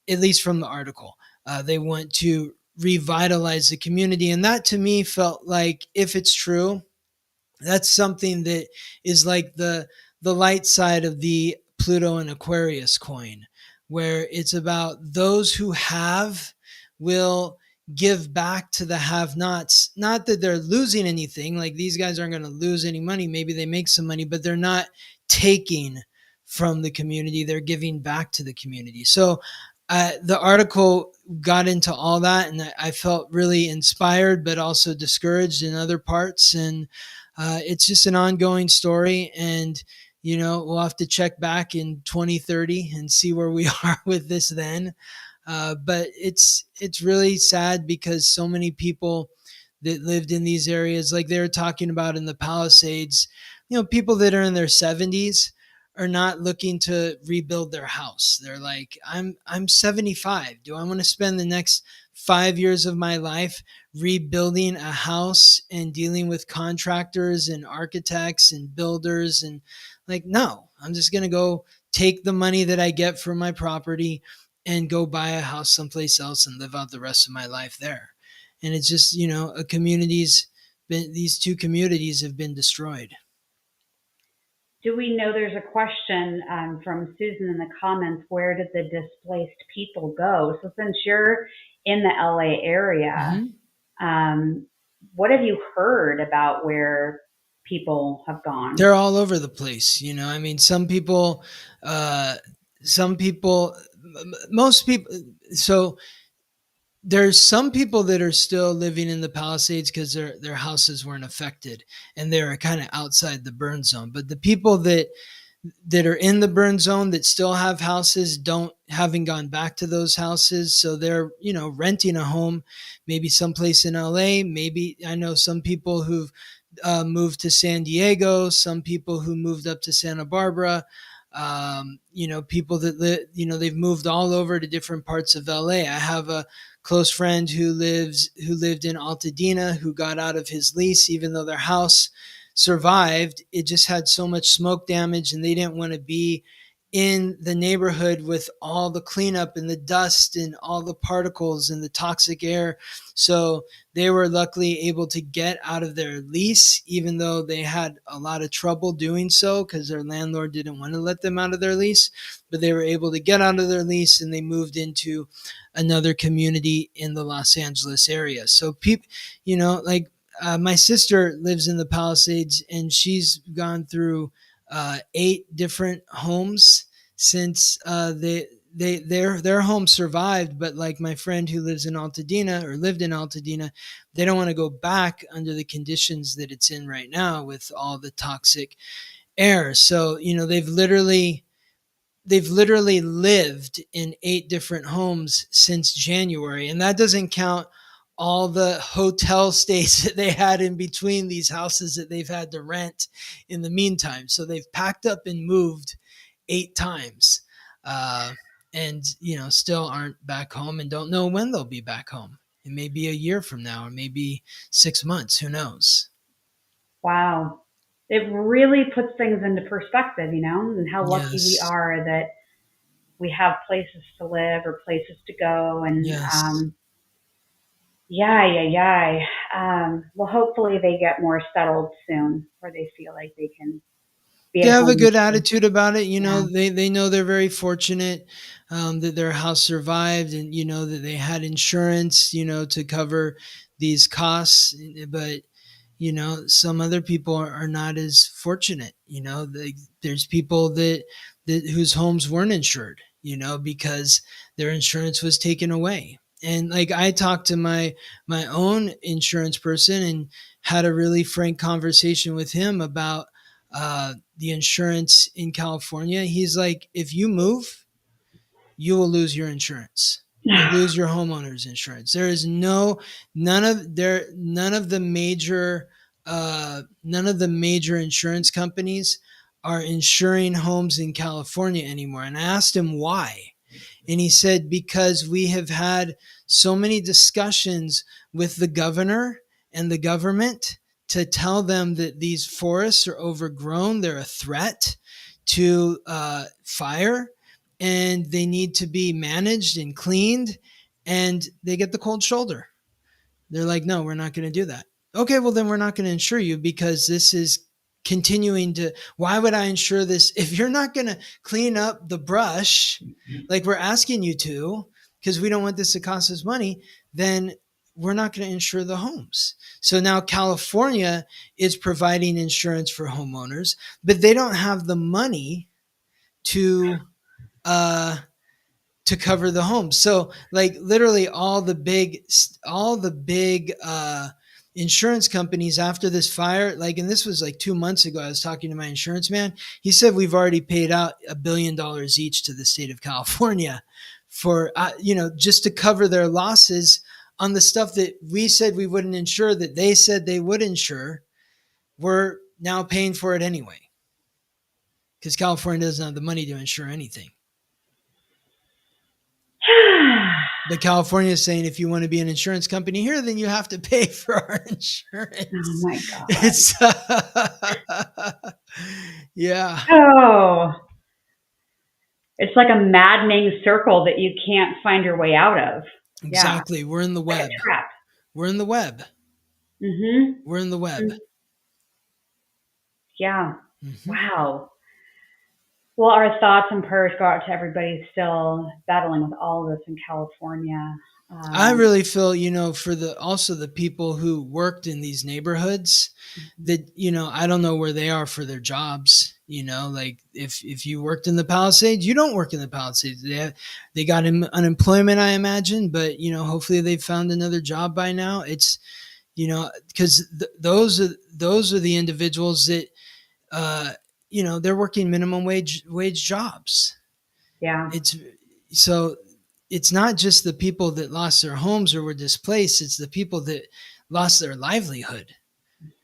at least from the article, they want to revitalize the community. And that to me felt like, if it's true, that's something that is like the light side of the Pluto and Aquarius coin, where it's about those who have will give back to the have-nots. Not that they're losing anything, like these guys aren't going to lose any money. Maybe they make some money, but they're not taking from the community. They're giving back to the community. So the article got into all that, and I felt really inspired, but also discouraged in other parts. And it's just an ongoing story. And, we'll have to check back in 2030 and see where we are with this then. But it's really sad because so many people that lived in these areas, like they were talking about in the Palisades, people that are in their 70s are not looking to rebuild their house. They're like, I'm 75. Do I want to spend the next 5 years of my life rebuilding a house and dealing with contractors and architects and builders? And like, no, I'm just going to go take the money that I get from my property and go buy a house someplace else and live out the rest of my life there. And it's just, these two communities have been destroyed. Do we know, there's a question from Susan in the comments, where did the displaced people go? So since you're in the LA area, what have you heard about where people have gone? They're all over the place. I mean, some people, most people. So there's some people that are still living in the Palisades because their houses weren't affected and they're kind of outside the burn zone. But the people that are in the burn zone that still have houses haven't gone back to those houses. So they're, renting a home, maybe someplace in LA. Maybe I know some people who've moved to San Diego, some people who moved up to Santa Barbara. People that they've moved all over to different parts of LA. I have a close friend who lived in Altadena, who got out of his lease, even though their house survived. It just had so much smoke damage, and they didn't want to be in the neighborhood with all the cleanup and the dust and all the particles and the toxic air. So they were luckily able to get out of their lease, even though they had a lot of trouble doing so because their landlord didn't want to let them out of their lease. But they were able to get out of their lease, and they moved into another community in the Los Angeles area. So people, my sister lives in the Palisades, and she's gone through 8 different homes since their home survived. But like my friend who lives in Altadena, or lived in Altadena, they don't want to go back under the conditions that it's in right now with all the toxic air. So they've literally lived in 8 different homes since January, and that doesn't count all the hotel stays that they had in between these houses that they've had to rent in the meantime. So they've packed up and moved 8 times, and still aren't back home and don't know when they'll be back home. It may be a year from now, or maybe 6 months. Who knows? Wow. It really puts things into perspective, and how lucky we are that we have places to live or places to go. And well, hopefully they get more settled soon, where they feel like they can be. They have a good attitude about it. They know they're very fortunate that their house survived, and that they had insurance, to cover these costs. But Some other people are not as fortunate. There's people that whose homes weren't insured, because their insurance was taken away. And like, I talked to my own insurance person and had a really frank conversation with him about the insurance in California. He's like, if you move, you will lose your insurance. You'll lose your homeowner's insurance. There is none of the major insurance companies are insuring homes in California anymore. And I asked him why. And he said, because we have had so many discussions with the governor and the government to tell them that these forests are overgrown. They're a threat to fire, and they need to be managed and cleaned. And they get the cold shoulder. They're like, no, we're not going to do that. Okay, well, then we're not going to insure you, because this is continuing to. Why would I insure this if you're not going to clean up the brush like we're asking you to, because we don't want this to cost us money? Then we're not going to insure the homes. So now California is providing insurance for homeowners, but they don't have the money to cover the homes. So like, literally all the big insurance companies after this fire, like, and this was like 2 months ago, I was talking to my insurance man. He said, we've already paid out $1 billion each to the state of California for, just to cover their losses on the stuff that we said we wouldn't insure, that they said they would insure. We're now paying for it anyway, because California doesn't have the money to insure anything. But California is saying, if you want to be an insurance company here, then you have to pay for our insurance. Oh my God. It's yeah. Oh, it's like a maddening circle that you can't find your way out of. Exactly. Yeah. We're in the web. Like a trap. We're in the web. Mm-hmm. We're in the web. Mm-hmm. Yeah. Mm-hmm. Wow. Well, our thoughts and prayers go out to everybody still battling with all of this in California. I really feel, for also the people who worked in these neighborhoods, that, I don't know where they are for their jobs. Like, if you worked in the Palisades, you don't work in the Palisades. They got unemployment, I imagine, but, hopefully they've found another job by now. It's, because those are the individuals that, they're working minimum wage jobs. Yeah. It's not just the people that lost their homes or were displaced. It's the people that lost their livelihood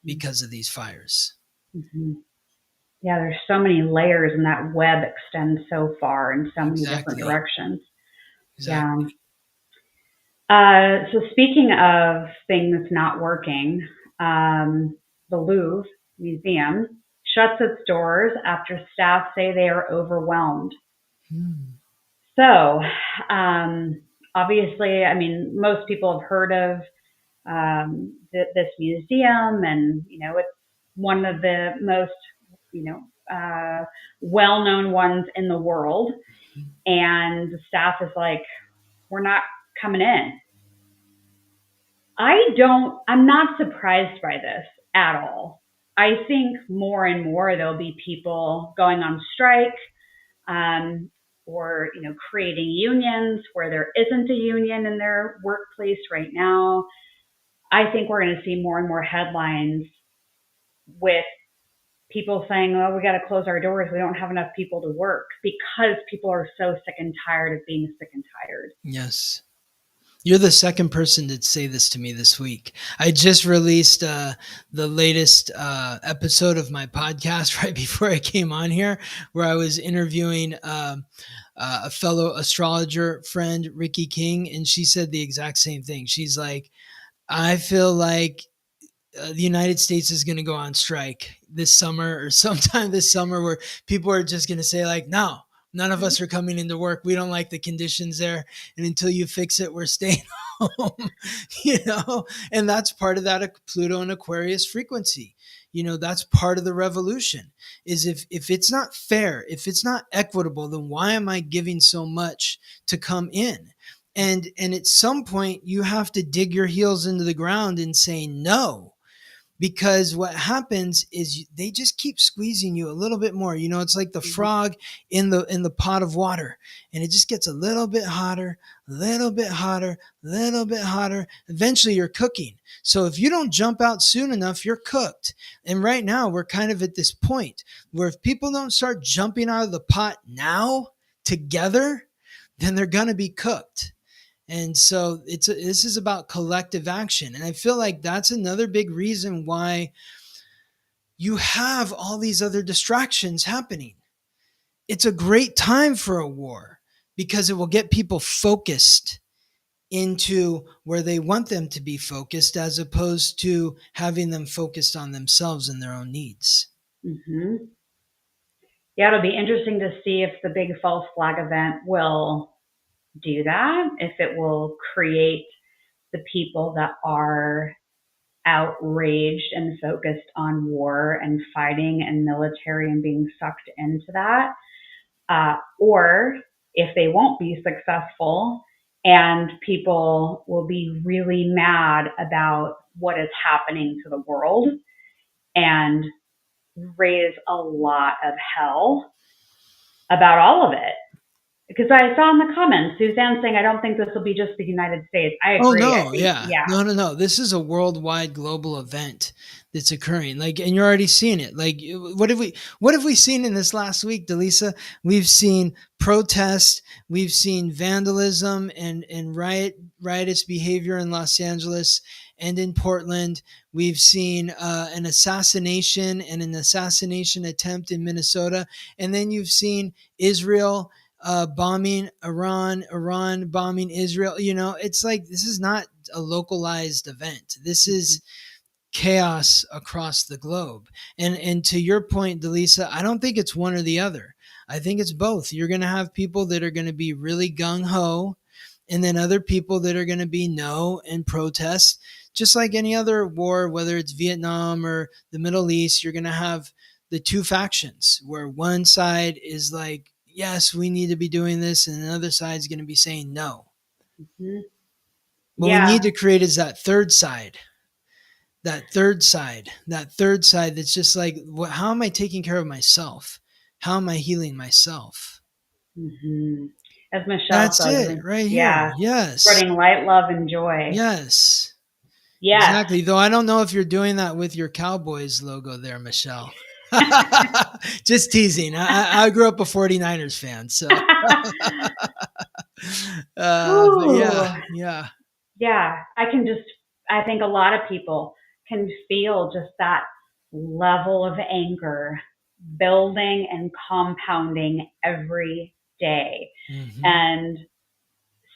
because of these fires. Mm-hmm. Yeah, there's so many layers, and that web extends so far in so many different directions. Exactly. Yeah. So speaking of things not working, the Louvre Museum shuts its doors after staff say they are overwhelmed. So, obviously, I mean, most people have heard of this museum, and, it's one of the most, well-known ones in the world. And the staff is like, we're not coming in. I'm not surprised by this at all. I think more and more there'll be people going on strike, or, creating unions where there isn't a union in their workplace right now. I think we're going to see more and more headlines with people saying, oh, we got to close our doors. We don't have enough people to work, because people are so sick and tired of being sick and tired. Yes. You're the second person to say this to me this week. I just released the latest episode of my podcast right before I came on here, where I was interviewing a fellow astrologer friend, Ricky King, and she said the exact same thing. She's like, I feel like the United States is going to go on strike this summer or sometime this summer, where people are just going to say like, no, none of us are coming into work. We don't like the conditions there. And until you fix it, we're staying home, and that's part of that Pluto and Aquarius frequency. That's part of the revolution, is if it's not fair, if it's not equitable, then why am I giving so much to come in? And at some point you have to dig your heels into the ground and say no. because what happens is they just keep squeezing you a little bit more. It's like the frog in the pot of water, and it just gets a little bit hotter, a little bit hotter, a little bit hotter. Eventually you're cooking. So if you don't jump out soon enough, you're cooked. And right now we're kind of at this point where if people don't start jumping out of the pot now together, then they're going to be cooked. And so this is about collective action. And I feel like that's another big reason why you have all these other distractions happening. It's a great time for a war because it will get people focused into where they want them to be focused, as opposed to having them focused on themselves and their own needs. Mm-hmm. Yeah, it'll be interesting to see if the big false flag event will do that, if it will create the people that are outraged and focused on war and fighting and military and being sucked into that, or if they won't be successful and people will be really mad about what is happening to the world and raise a lot of hell about all of it. Because I saw in the comments, Suzanne saying, I don't think this will be just the United States. I agree. Oh, no. No. This is a worldwide global event that's occurring. Like, and you're already seeing it. Like, what have we seen in this last week, Dallisa? We've seen protest. We've seen vandalism and riotous behavior in Los Angeles and in Portland. We've seen an assassination and an assassination attempt in Minnesota. And then you've seen Israel bombing Iran bombing Israel. It's like, this is not a localized event. This is chaos across the globe. And to your point, Dallisa, I don't think it's one or the other. I think it's both. You're going to have people that are going to be really gung-ho, and then other people that are going to be no and protest. Just like any other war, whether it's Vietnam or the Middle East, you're going to have the two factions where one side is like, yes, we need to be doing this, and the other side is going to be saying no. Mm-hmm. What we need to create is that third side. That third side that's just like, how am I taking care of myself? How am I healing myself? Mm-hmm. As Michelle That's says, it right here. Yes. Spreading light, love, and joy. Yes. Exactly. Though I don't know if you're doing that with your Cowboys logo there, Michelle. Just teasing. I grew up a 49ers fan, so. Yeah. I think a lot of people can feel just that level of anger building and compounding every day. Mm-hmm. And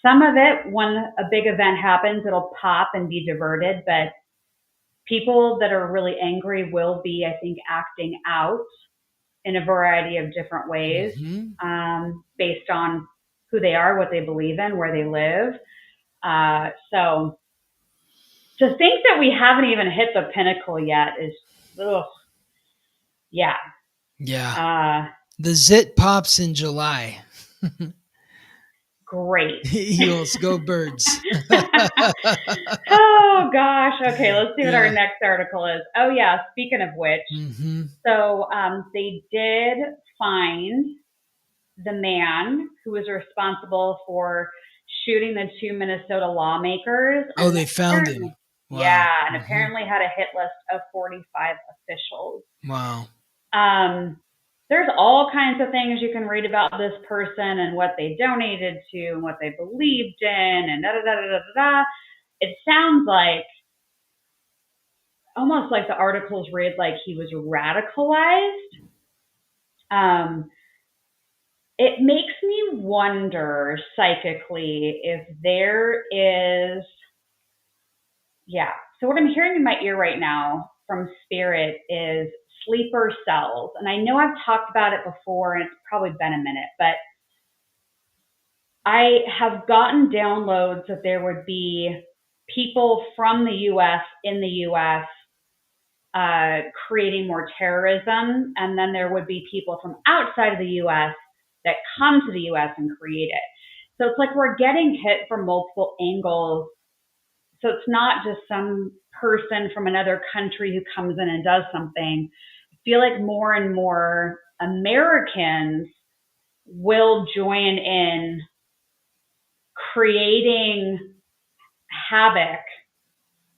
some of it, when a big event happens, it'll pop and be diverted, but people that are really angry will be, I think, acting out in a variety of different ways, based on who they are, what they believe in, where they live. So to think that we haven't even hit the pinnacle yet is, yeah. The zit pops in July. Great. Eagles, go Birds. Oh, gosh. Okay, let's see what our next article is. Oh, yeah, speaking of which, so they did find the man who was responsible for shooting the two Minnesota lawmakers. Oh, they found him. Wow. Yeah, and apparently had a hit list of 45 officials. Wow. There's all kinds of things you can read about this person and what they donated to and what they believed in and da-da-da-da-da-da. It sounds like, almost like the articles read like he was radicalized. It makes me wonder psychically if there is, so what I'm hearing in my ear right now from Spirit is sleeper cells. And I know I've talked about it before, and it's probably been a minute, but I have gotten downloads that there would be people from the U.S. in the U.S. Creating more terrorism, and then there would be people from outside of the U.S. that come to the U.S. and create it. So it's like we're getting hit from multiple angles So it's not just some person from another country who comes in and does something. I feel like more and more Americans will join in creating havoc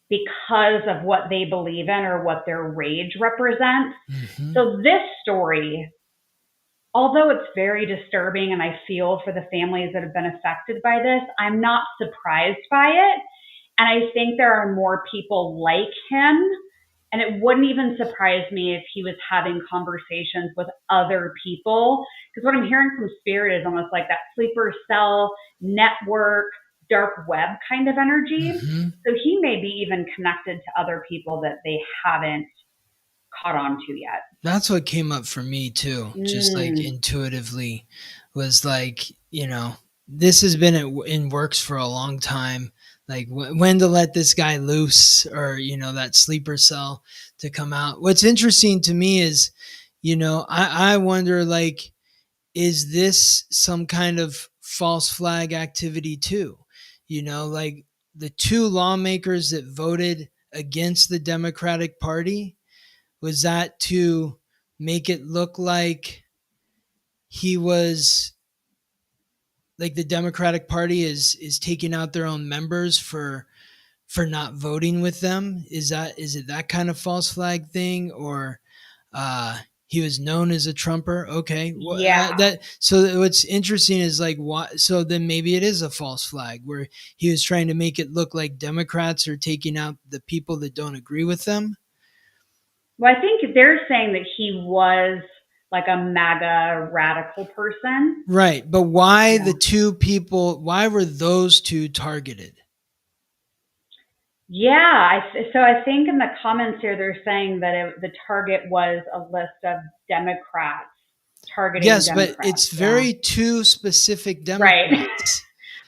because of what they believe in or what their rage represents. Mm-hmm. So this story, although it's very disturbing and I feel for the families that have been affected by this, I'm not surprised by it. And I think there are more people like him. And it wouldn't even surprise me if he was having conversations with other people. Because what I'm hearing from Spirit is almost like that sleeper cell network, dark web kind of energy. Mm-hmm. So he may be even connected to other people that they haven't caught on to yet. That's what came up for me too. Just like intuitively was like, this has been in works for a long time. Like when to let this guy loose, or, that sleeper cell to come out. What's interesting to me is, I wonder, like, is this some kind of false flag activity too? Like the two lawmakers that voted against the Democratic Party, was that to make it look like he was, like, the Democratic Party is taking out their own members for not voting with them? Is it that kind of false flag thing? Or he was known as a Trumper? Okay. Yeah. So what's interesting is, like, why, so then maybe it is a false flag where he was trying to make it look like Democrats are taking out the people that don't agree with them. Well, I think they're saying that he was like a MAGA radical person. Right. But why why were those two targeted? Yeah. So I think in the comments here, they're saying that the target was a list of Democrats targeting Democrats. But it's very two specific Democrats.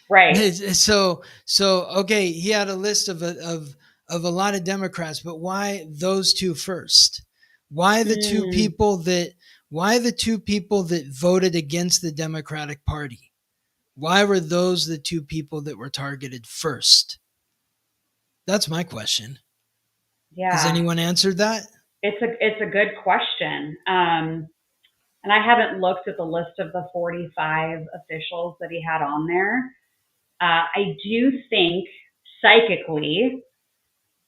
Right. So okay, he had a list of a lot of Democrats, but why those two first? Why the two people that voted against the Democratic Party? Why were those the two people that were targeted first? That's my question. Yeah. Has anyone answered that? It's a good question. And I haven't looked at the list of the 45 officials that he had on there. I do think psychically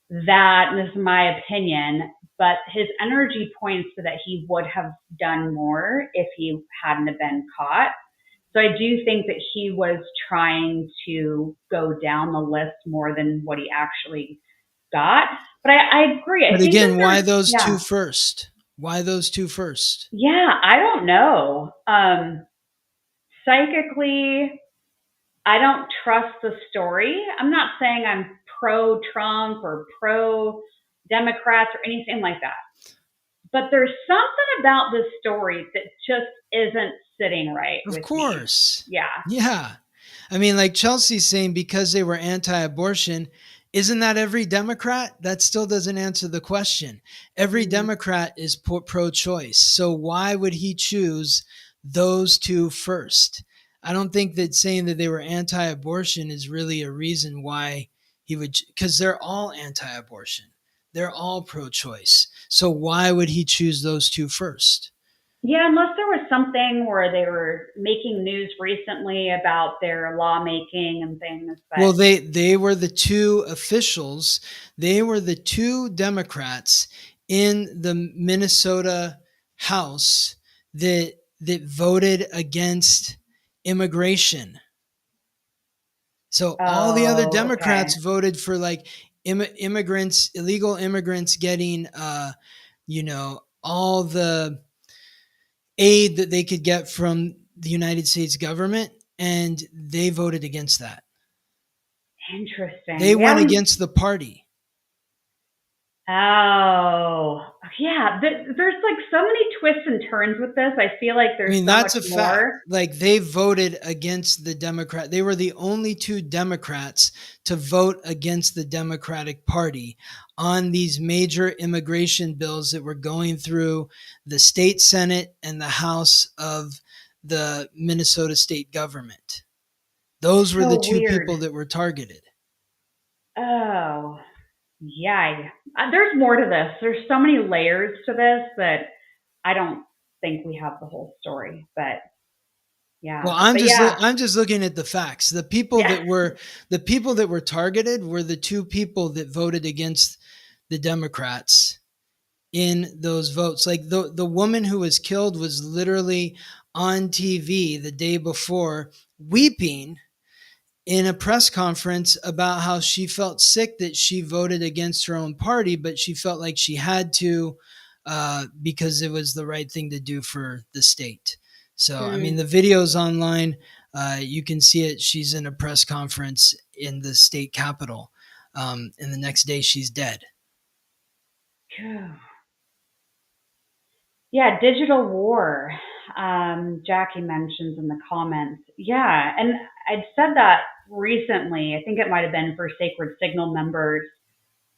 that, and this is my opinion, but his energy points to that he would have done more if he hadn't have been caught. So I do think that he was trying to go down the list more than what he actually got. But I agree. But again, why those two first? Why those two first? Yeah, I don't know. Psychically, I don't trust the story. I'm not saying I'm pro-Trump or pro-Democrats or anything like that. But there's something about this story that just isn't sitting right with me. Of course. Yeah. Yeah. I mean, like Chelsea's saying, because they were anti-abortion, isn't that every Democrat? That still doesn't answer the question. Every Democrat is pro-choice. So why would he choose those two first? I don't think that saying that they were anti-abortion is really a reason why he would, because they're all anti-abortion. They're all pro-choice. So why would he choose those two first? Yeah, unless there was something where they were making news recently about their lawmaking and things. But well, they were the two officials. They were the two Democrats in the Minnesota House that voted against immigration. So all the other Democrats voted for, like, immigrants, illegal immigrants getting, all the aid that they could get from the United States government, and they voted against that. Interesting. They went against the party. Oh, yeah. There's like so many twists and turns with this. I feel like there's that's a much fact. more. Like, they voted against the Democrat. They were the only two Democrats to vote against the Democratic Party on these major immigration bills that were going through the state Senate and the House of the Minnesota state government. Those were the two people that were targeted. Oh, yeah. There's more to this. There's so many layers to this that I don't think we have the whole story. But Well, yeah, but yeah, I'm just looking at the facts. yeah. The people that were targeted were the two people that voted against the Democrats in those votes. Like the woman who was killed was literally on TV the day before, weeping in a press conference about how she felt sick that she voted against her own party, but she felt like she had to, because it was the right thing to do for the state. So, I mean, Mm. the video's online. You can see it. She's in a press conference in the state capitol. And the next day she's dead. Yeah, digital war. Jackie mentions in the comments. Yeah, and I'd said that recently. I think it might have been for Sacred Signal members,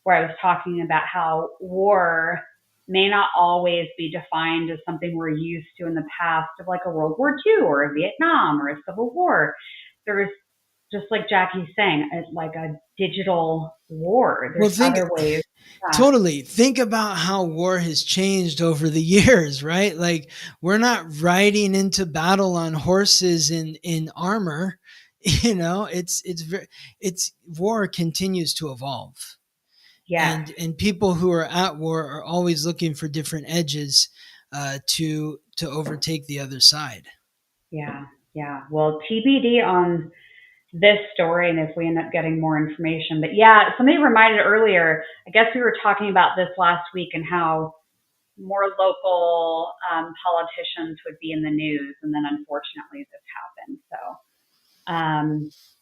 where I was talking about how war may not always be defined as something we're used to in the past of like a World War II or a Vietnam or a Civil War. There's, just like Jackie's saying, like a digital war. Well, There's other ways. Yeah. totally think about how war has changed over the years, right? Like we're not riding into battle on horses in armor. It's very, it's war continues to evolve, Yes. and people who are at war are always looking for different edges to overtake the other side. Yeah. Yeah. Well, TBD on this story and if we end up getting more information. But yeah, somebody reminded earlier, I guess we were talking about this last week and how more local politicians would be in the news. And then unfortunately this happened. So,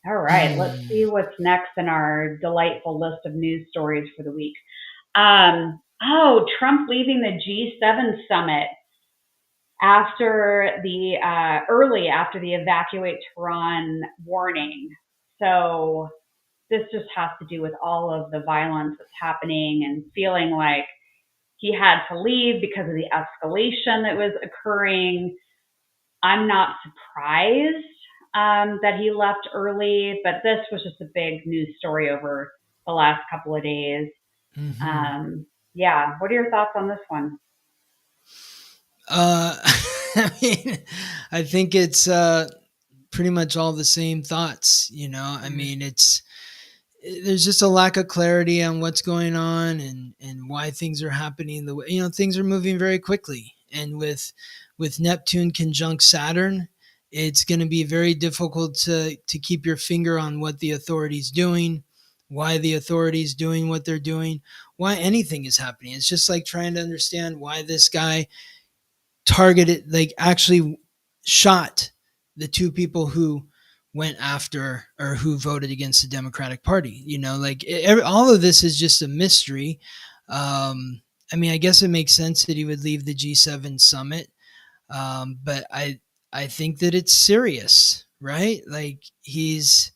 all right, let's Hmm. see what's next in our delightful list of news stories for the week. Trump leaving the G7 summit after the early after the evacuate Tehran warning. So this just has to do with all of the violence that's happening and feeling like he had to leave because of the escalation that was occurring. I'm not surprised that he left early, but this was just a big news story over the last couple of days. Hmm. Yeah, what are your thoughts on this one? uh I mean, I think it's pretty much all the same thoughts. I Mm-hmm. mean, there's just a lack of clarity on what's going on and why things are happening the way, things are moving very quickly. And with Neptune conjunct Saturn, it's going to be very difficult to keep your finger on what the authorities doing, why the authorities doing what they're doing, why anything is happening. It's just like trying to understand why this guy targeted, like actually shot the two people who went after or who voted against the Democratic Party. All of this is just a mystery. I mean, I guess it makes sense that he would leave the G7 summit, but I think that it's serious, right? Like he's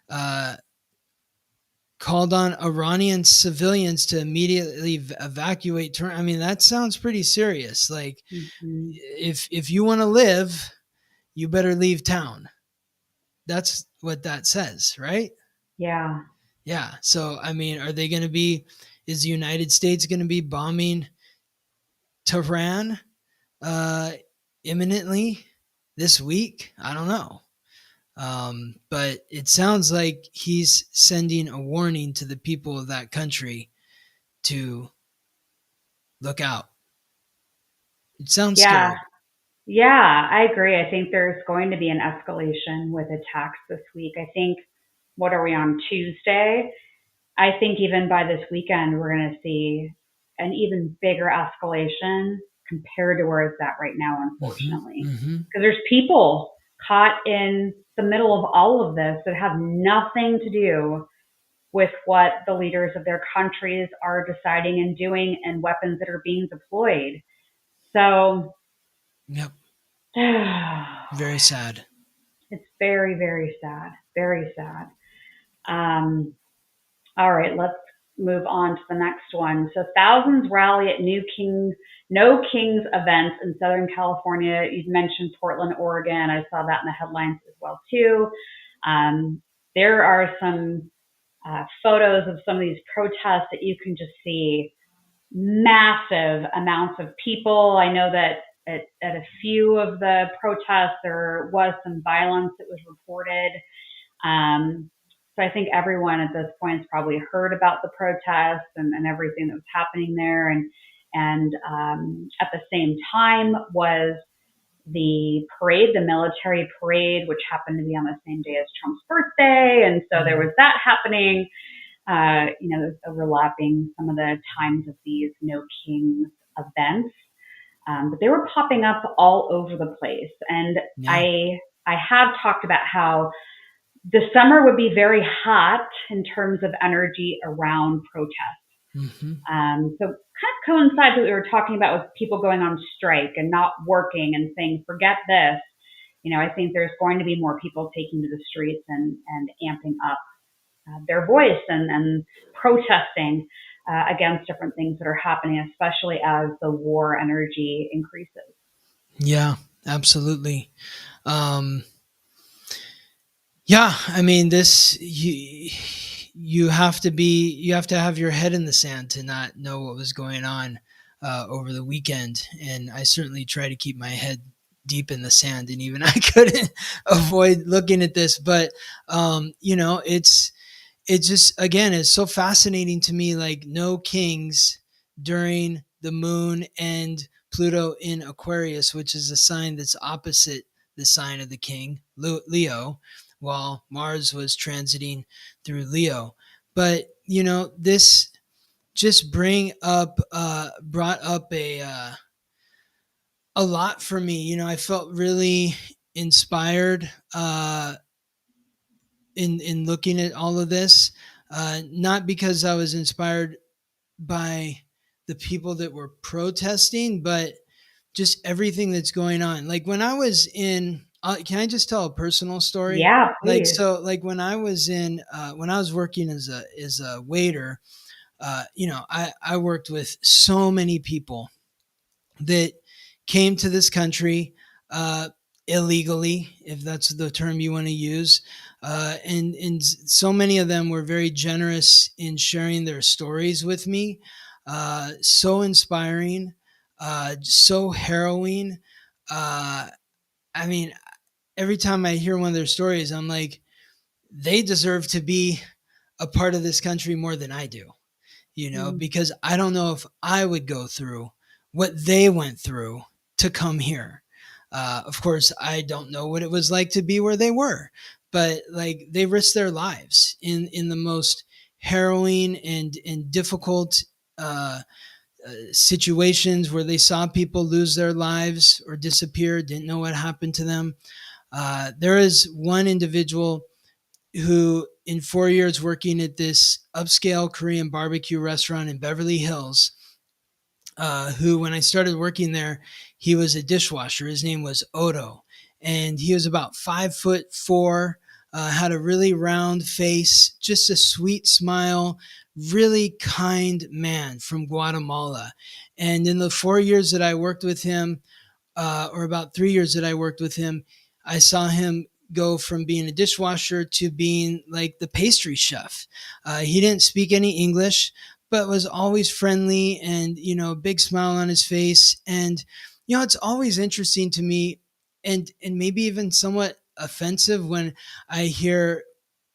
uh, called on Iranian civilians to immediately evacuate. I mean, that sounds pretty serious. Like Mm-hmm. if you want to live, you better leave town. That's what that says, right? Yeah. Yeah. So, I mean, is the United States going to be bombing Tehran uh, imminently this week? I don't know. But it sounds like he's sending a warning to the people of that country to look out. It sounds Yeah. scary. Yeah, I agree. I think there's going to be an escalation with attacks this week. I think, what are we on Tuesday? I think even by this weekend, we're going to see an even bigger escalation compared to where it's at right now, Mm-hmm, unfortunately. mm-hmm. Because there's people caught in the middle of all of this that have nothing to do with what the leaders of their countries are deciding and doing and weapons that are being deployed. So, Yep. it's Very sad. very, very sad. Very sad. Um, All right, let's move on to the next one. So thousands rally at No Kings events in Southern California. You've mentioned Portland, Oregon. I saw that in the headlines as well too. There are some photos of some of these protests that you can just see massive amounts of people. I know that at a few of the protests, there was some violence that was reported. So I think everyone at this point has probably heard about the protests and everything that was happening there. And at the same time was the parade, the military parade, which happened to be on the same day as Trump's birthday. And so there was that happening. Overlapping some of the times of these No Kings events. But they were popping up all over the place. And yeah. I have talked about how the summer would be very hot in terms of energy around protests. Mm-hmm. So kind of coincides with what we were talking about with people going on strike and not working and saying, forget this. I think there's going to be more people taking to the streets and amping up their voice and protesting against different things that are happening, especially as the war energy increases. Yeah, absolutely. Yeah, I mean, you have to have your head in the sand to not know what was going on over the weekend. And I certainly try to keep my head deep in the sand, and even I couldn't avoid looking at this. But it's just, again, it's so fascinating to me, like no kings during the moon and Pluto in Aquarius, which is a sign that's opposite the sign of the king, Leo, while Mars was transiting through Leo. But, this just brought up a lot for me. I felt really inspired in looking at all of this, not because I was inspired by the people that were protesting, but just everything that's going on. Like when I was in, can I just tell a personal story? Yeah, please. When I was when I was working as a waiter, I worked with so many people that came to this country illegally, if that's the term you want to use. And so many of them were very generous in sharing their stories with me. So inspiring, so harrowing. I mean, every time I hear one of their stories, I'm like, they deserve to be a part of this country more than I do, because I don't know if I would go through what they went through to come here. Of course, I don't know what it was like to be where they were, but like they risked their lives in the most harrowing and difficult situations where they saw people lose their lives or disappear, didn't know what happened to them. There is one individual who, in 4 years working at this upscale Korean barbecue restaurant in Beverly Hills, who, when I started working there, he was a dishwasher. His name was Odo, and he was about 5'4", had a really round face, just a sweet smile, really kind man from Guatemala. And in the 4 years that I worked with him, or about 3 years that I worked with him, I saw him go from being a dishwasher to being like the pastry chef. He didn't speak any English, but was always friendly and, big smile on his face. And, it's always interesting to me and maybe even somewhat offensive when I hear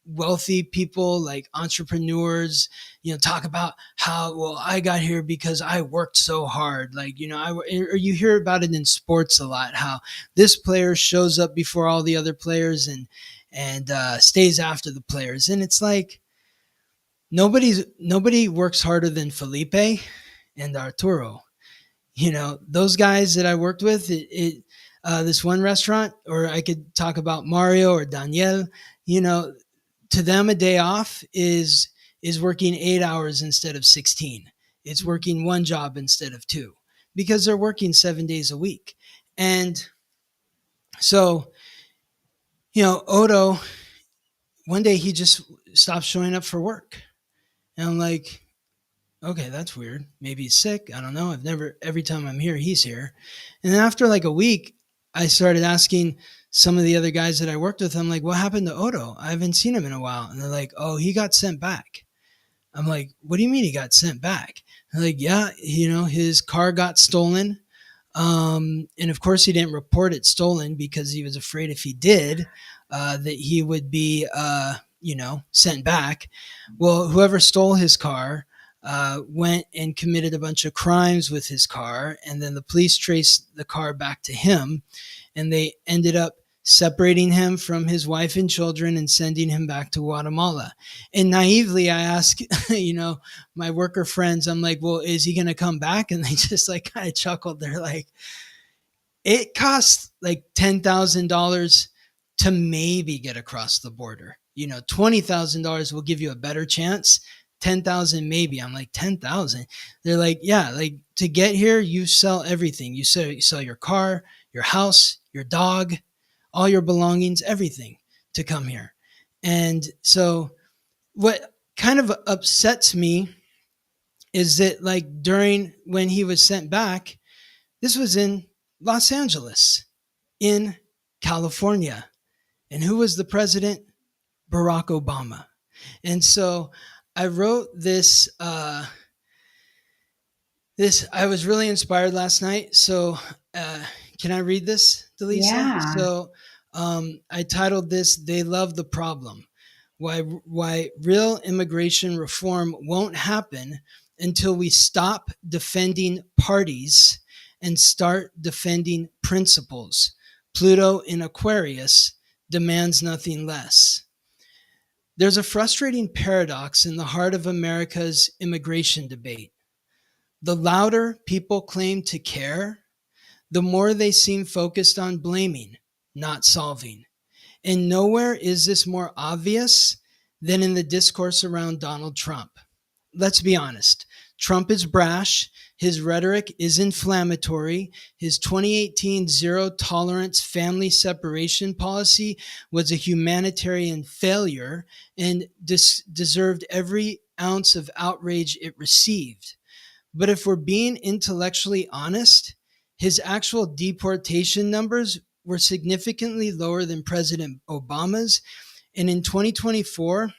wealthy people like entrepreneurs, talk about how, well, I got here because I worked so hard. Like, or you hear about it in sports a lot, how this player shows up before all the other players and stays after the players. And it's like, nobody works harder than Felipe and Arturo. Those guys that I worked with, this one restaurant, or I could talk about Mario or Daniel, to them, a day off is working 8 hours instead of 16. It's working one job instead of two, because they're working 7 days a week. And so, Odo, one day he just stopped showing up for work. And I'm like, okay, that's weird. Maybe he's sick. I don't know. Every time I'm here, he's here. And then after like a week, I started asking some of the other guys that I worked with, I'm like, what happened to Odo? I haven't seen him in a while. And they're like, oh, he got sent back. I'm like, what do you mean he got sent back? They're like, yeah, his car got stolen. And of course he didn't report it stolen because he was afraid if he did, that he would be, sent back. Well, whoever stole his car went and committed a bunch of crimes with his car. And then the police traced the car back to him, and they ended up separating him from his wife and children and sending him back to Guatemala. And naively, I ask, my worker friends, I'm like, well, is he going to come back? And they just like kind of chuckled. They're like, it costs like $10,000 to maybe get across the border. $20,000 will give you a better chance. 10,000 maybe. I'm like, 10,000. They're like, yeah, like to get here, you sell everything. You sell your car, your house, your dog, all your belongings, everything to come here. And so what kind of upsets me is that like when he was sent back, this was in Los Angeles, in California. And who was the president? Barack Obama. And so I wrote this, I was really inspired last night. So can I read this, Dallisa? Yeah. So I titled this, They Love the Problem. Why real immigration reform won't happen until we stop defending parties and start defending principles. Pluto in Aquarius demands nothing less. There's a frustrating paradox in the heart of America's immigration debate. The louder people claim to care, the more they seem focused on blaming, not solving. And nowhere is this more obvious than in the discourse around Donald Trump. Let's be honest. Trump is brash. His rhetoric is inflammatory. His 2018 zero tolerance family separation policy was a humanitarian failure and deserved every ounce of outrage it received. But if we're being intellectually honest, his actual deportation numbers were significantly lower than President Obama's. And in 2024,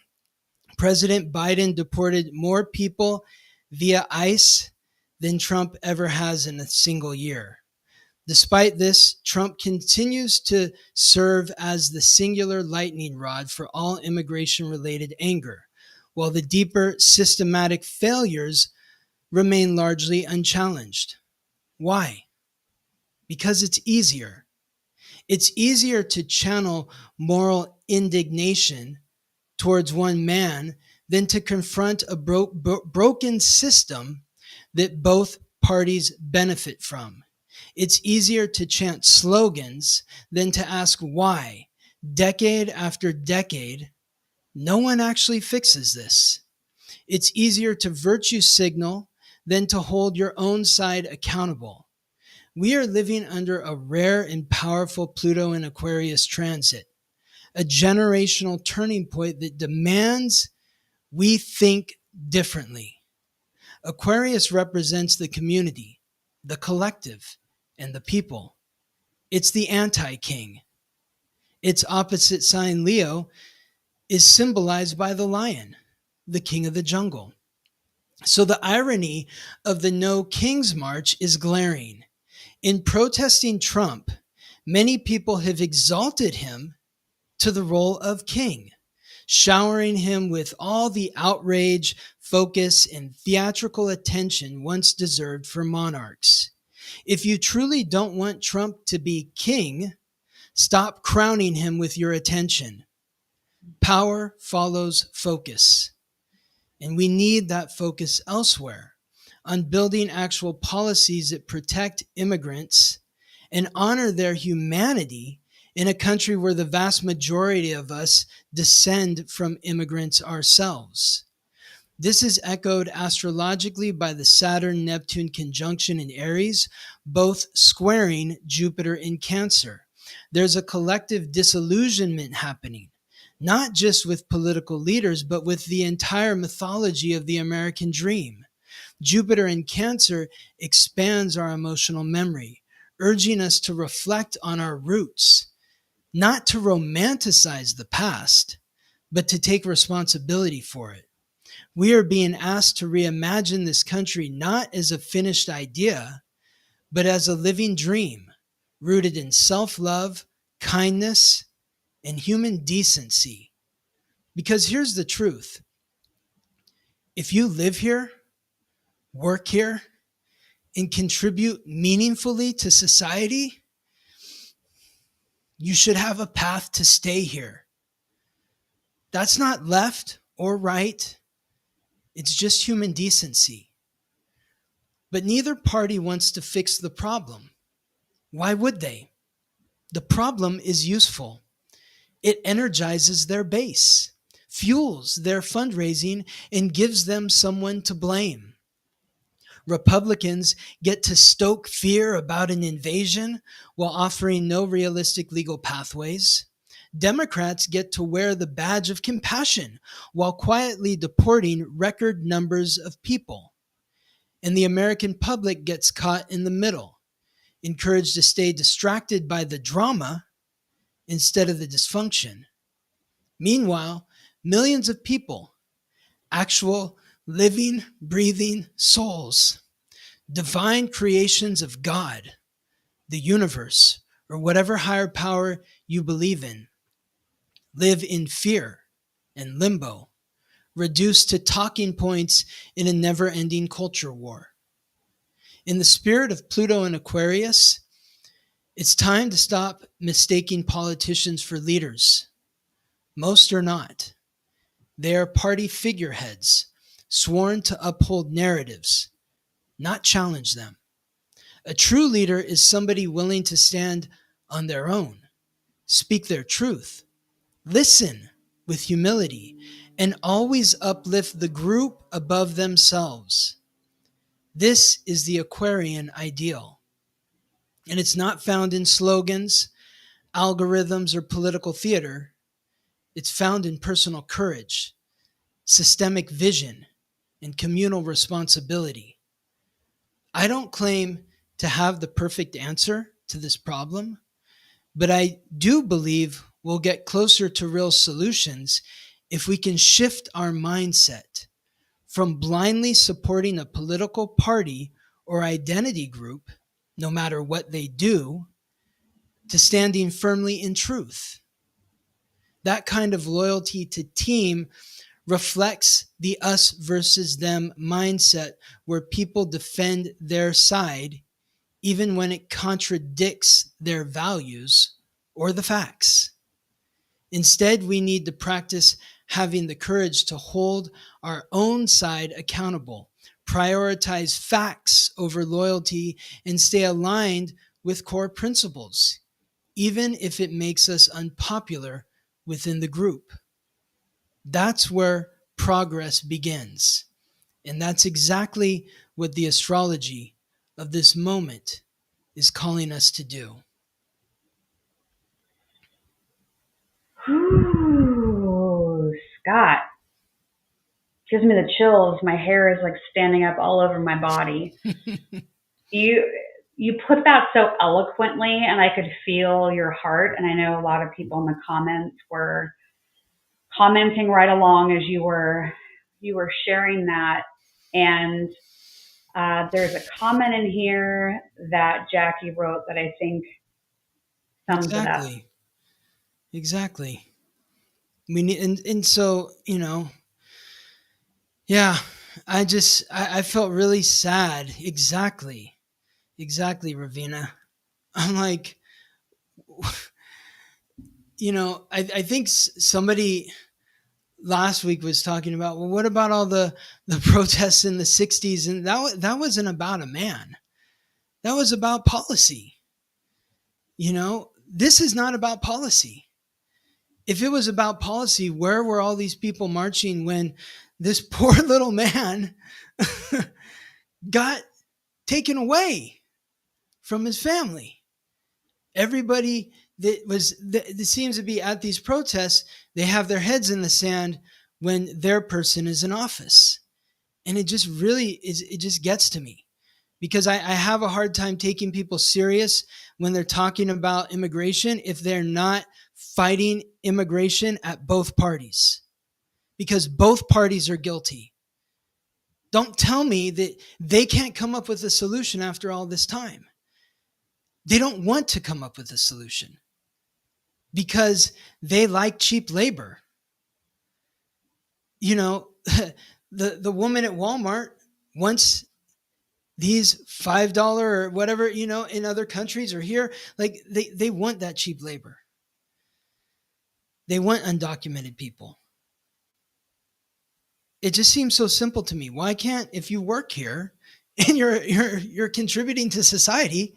President Biden deported more people via ICE than Trump ever has in a single year. Despite this, Trump continues to serve as the singular lightning rod for all immigration-related anger, while the deeper systematic failures remain largely unchallenged. Why? Because it's easier. It's easier to channel moral indignation towards one man than to confront a broken system that both parties benefit from. It's easier to chant slogans than to ask why, decade after decade, no one actually fixes this. It's easier to virtue signal than to hold your own side accountable. We are living under a rare and powerful Pluto and Aquarius transit, a generational turning point that demands we think differently. Aquarius represents the community, the collective, and the people. It's the anti-king. Its opposite sign, Leo, is symbolized by the lion, the king of the jungle. So the irony of the No King's March is glaring. In protesting Trump, many people have exalted him to the role of king, showering him with all the outrage, focus, and theatrical attention once deserved for monarchs. If you truly don't want Trump to be king, stop crowning him with your attention. Power follows focus. And we need that focus elsewhere, on building actual policies that protect immigrants and honor their humanity in a country where the vast majority of us descend from immigrants ourselves. This is echoed astrologically by the Saturn-Neptune conjunction in Aries, both squaring Jupiter in Cancer. There's a collective disillusionment happening, not just with political leaders, but with the entire mythology of the American dream. Jupiter in Cancer expands our emotional memory, urging us to reflect on our roots, not to romanticize the past, but to take responsibility for it. We are being asked to reimagine this country not as a finished idea, but as a living dream rooted in self-love, kindness, and human decency. Because here's the truth. If you live here, work here, and contribute meaningfully to society, you should have a path to stay here. That's not left or right. It's just human decency. But neither party wants to fix the problem. Why would they? The problem is useful. It energizes their base, fuels their fundraising, and gives them someone to blame. Republicans get to stoke fear about an invasion while offering no realistic legal pathways. Democrats get to wear the badge of compassion while quietly deporting record numbers of people. And the American public gets caught in the middle, encouraged to stay distracted by the drama instead of the dysfunction. Meanwhile, millions of people, actual living, breathing souls, divine creations of God, the universe, or whatever higher power you believe in, live in fear and limbo, reduced to talking points in a never-ending culture war. In the spirit of Pluto and Aquarius, it's time to stop mistaking politicians for leaders. Most are not. They are party figureheads, sworn to uphold narratives, not challenge them. A true leader is somebody willing to stand on their own, speak their truth, listen with humility, and always uplift the group above themselves. This is the Aquarian ideal. And it's not found in slogans, algorithms, or political theater. It's found in personal courage, systemic vision, and communal responsibility. I don't claim to have the perfect answer to this problem, but I do believe we'll get closer to real solutions if we can shift our mindset from blindly supporting a political party or identity group, no matter what they do, to standing firmly in truth. That kind of loyalty to team reflects the us versus them mindset where people defend their side even when it contradicts their values or the facts. Instead, we need to practice having the courage to hold our own side accountable, prioritize facts over loyalty, and stay aligned with core principles, even if it makes us unpopular within the group. That's where progress begins. And that's exactly what the astrology of this moment is calling us to do. Ooh, Scott. Gives me the chills. My hair is like standing up all over my body. You put that so eloquently, and I could feel your heart. And I know a lot of people in the comments were commenting right along as you were sharing that. And there's a comment in here that Jackie wrote that I think sums it up. Exactly. We need, and so, yeah, I felt really sad. Exactly, Ravina. I'm like, I think somebody last week was talking about, well, what about all the protests in the 60s? And that wasn't about a man. That was about policy. This is not about policy. If it was about policy, where were all these people marching when this poor little man got taken away from his family? Everybody that seems to be at these protests, they have their heads in the sand when their person is in office. And it just really it just gets to me, because I have a hard time taking people serious when they're talking about immigration if they're not fighting immigration at both parties because both parties are guilty. Don't tell me that they can't come up with a solution after all this time. They don't want to come up with a solution because they like cheap labor. You know, the woman at Walmart wants these $5 or whatever, you know, in other countries or here, like they want that cheap labor. They want undocumented people. It just seems so simple to me. Why can't, if you work here and you're contributing to society,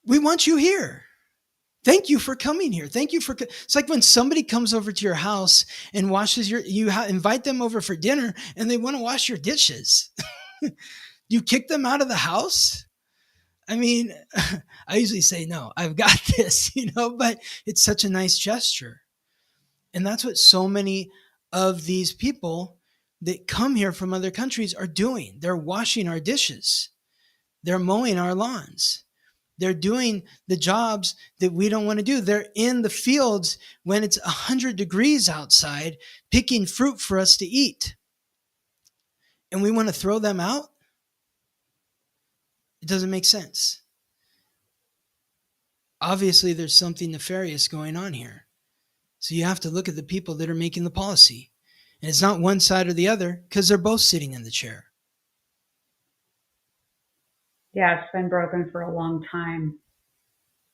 we want you here. Thank you for coming here. Thank you for, it's like when somebody comes over to your house and washes invite them over for dinner and they want to wash your dishes. You kick them out of the house? I mean, I usually say, no, I've got this, you know, but it's such a nice gesture. And that's what so many of these people that come here from other countries are doing. They're washing our dishes. They're mowing our lawns. They're doing the jobs that we don't want to do. They're in the fields when it's 100 degrees outside, picking fruit for us to eat. And we want to throw them out? It doesn't make sense. Obviously, there's something nefarious going on here. So you have to look at the people that are making the policy. And it's not one side or the other because they're both sitting in the chair. Yeah, it's been broken for a long time.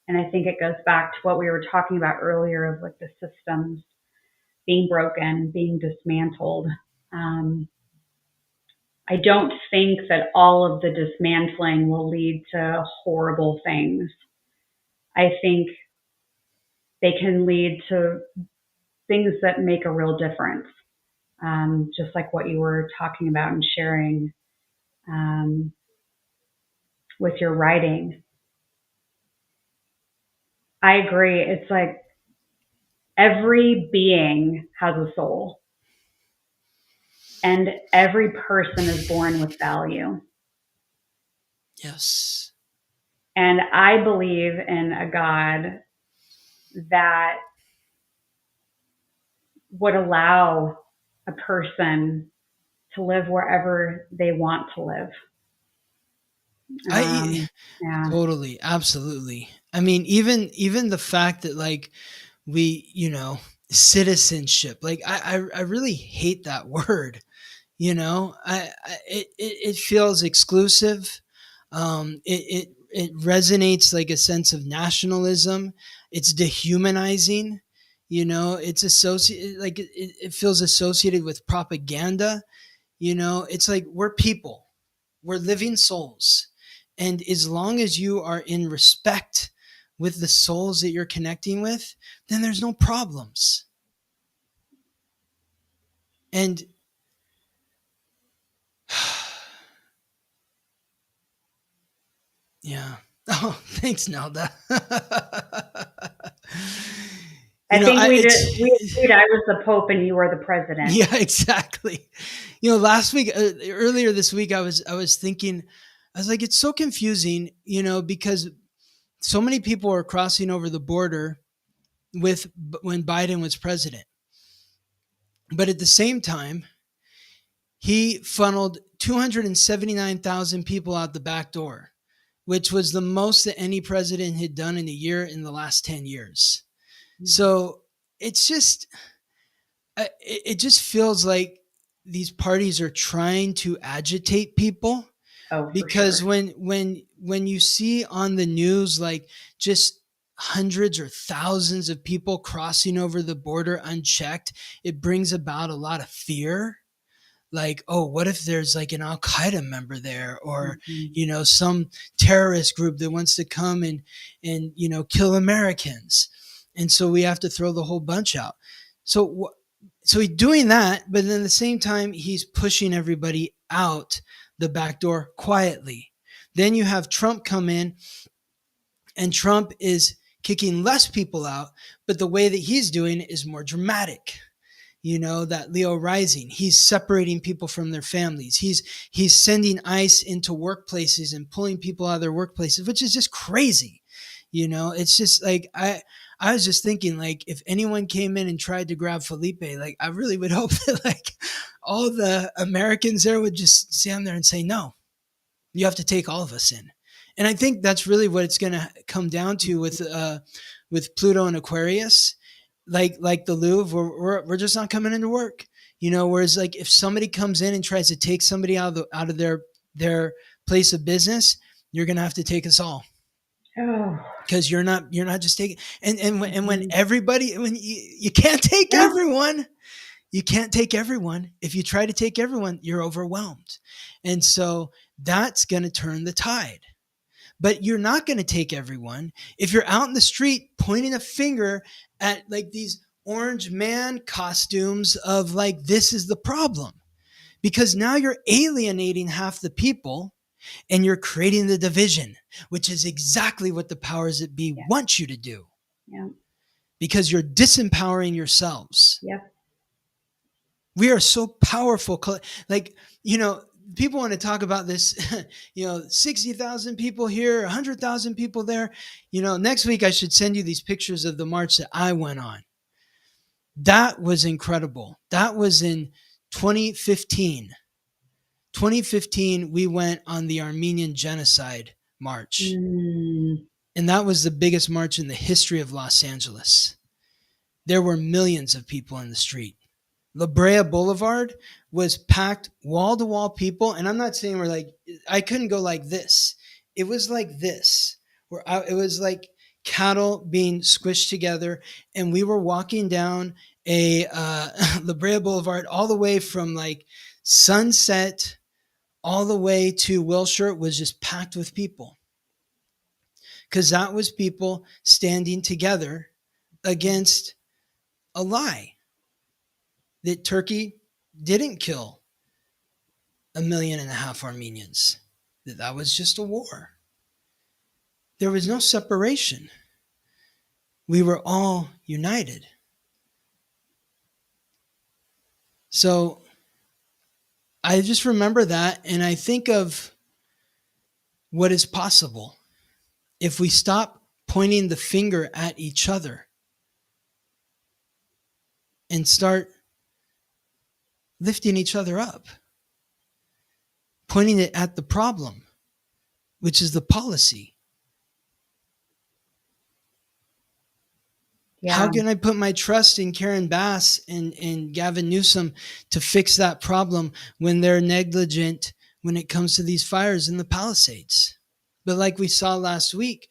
And I think it goes back to what we were talking about earlier of like the systems being broken, being dismantled. I don't think that all of the dismantling will lead to horrible things. I think they can lead to things that make a real difference, just like what you were talking about and sharing with your writing. I agree. It's like every being has a soul, and every person is born with value. Yes. And I believe in a God that would allow a person to live wherever they want to live. Yeah. Totally. Absolutely. I mean, even the fact that like we, you know, citizenship, like I really hate that word, you know, it feels exclusive. It resonates like a sense of nationalism. It's dehumanizing, you know, it's associated, like it feels associated with propaganda. You know, it's like we're people, we're living souls. And as long as you are in respect with the souls that you're connecting with, then there's no problems. And yeah. Oh, thanks, Nelda. I think we agreed I was the Pope and you were the president. Yeah, exactly. You know, last week, earlier this week, I was thinking, I was like, it's so confusing, you know, because so many people are crossing over the border when Biden was president. But at the same time, he funneled 279,000 people out the back door, which was the most that any president had done in a year in the last 10 years. Mm-hmm. So it's just, it just feels like these parties are trying to agitate people. Oh, because sure. when you see on the news, like just hundreds or thousands of people crossing over the border unchecked, it brings about a lot of fear. Like, oh, what if there's like an Al-Qaeda member there, or, mm-hmm. you know, some terrorist group that wants to come and, you know, kill Americans. And so we have to throw the whole bunch out. So he's doing that, but then at the same time, he's pushing everybody out the back door quietly. Then you have Trump come in, and Trump is kicking less people out, but the way that he's doing it is more dramatic. You know, that Leo rising, he's separating people from their families. He's sending ICE into workplaces and pulling people out of their workplaces, which is just crazy. It's just like, I was just thinking, like, if anyone came in and tried to grab Felipe, like, I really would hope that, like, all the Americans there would just stand there and say, no, you have to take all of us in. And I think that's really what it's going to come down to with Pluto and Aquarius, like the Louvre, we're just not coming into work, whereas, like, if somebody comes in and tries to take somebody out of their place of business, you're going to have to take us all. Because you're not just taking, and when everybody, when you can't take everyone, you can't take everyone. If you try to take everyone, you're overwhelmed. And so that's going to turn the tide. But you're not going to take everyone if you're out in the street pointing a finger at, like, these orange man costumes of, like, this is the problem. Because now you're alienating half the people and you're creating the division, which is exactly what the powers that be want you to do. Yeah. Because you're disempowering yourselves. Yeah. We are so powerful. Like, people want to talk about this, 60,000 people here, 100,000 people there. Next week I should send you these pictures of the march that I went on. That was incredible. That was in 2015. 2015, we went on the Armenian Genocide March. And that was the biggest march in the history of Los Angeles. There were millions of people in the street. La Brea Boulevard was packed wall to wall people. And I'm not saying I couldn't go like this. It was like this, it was like cattle being squished together. And we were walking down La Brea Boulevard all the way from, like, Sunset all the way to Wilshire. Was just packed with people. Because that was people standing together against a lie. That Turkey didn't kill 1.5 million Armenians. That was just a war. There was no separation. We were all united. So I just remember that, and I think of what is possible if we stop pointing the finger at each other and start lifting each other up, pointing it at the problem, which is the policy. Yeah. How can I put my trust in Karen Bass and Gavin Newsom to fix that problem when they're negligent when it comes to these fires in the Palisades? But like we saw last week,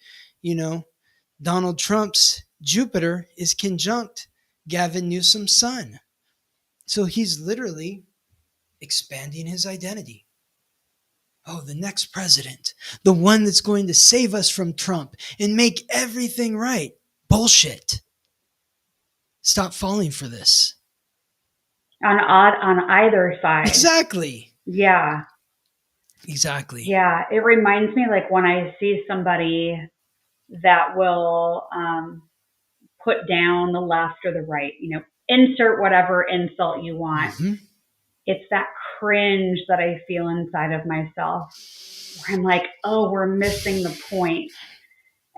Donald Trump's Jupiter is conjunct Gavin Newsom's sun. So he's literally expanding his identity. Oh, the next president, the one that's going to save us from Trump and make everything right. Bullshit. Stop falling for this. On either side. Exactly. Yeah. Exactly. Yeah. It reminds me, like, when I see somebody that will put down the left or the right, insert whatever insult you want. Mm-hmm. It's that cringe that I feel inside of myself where I'm like, oh, we're missing the point.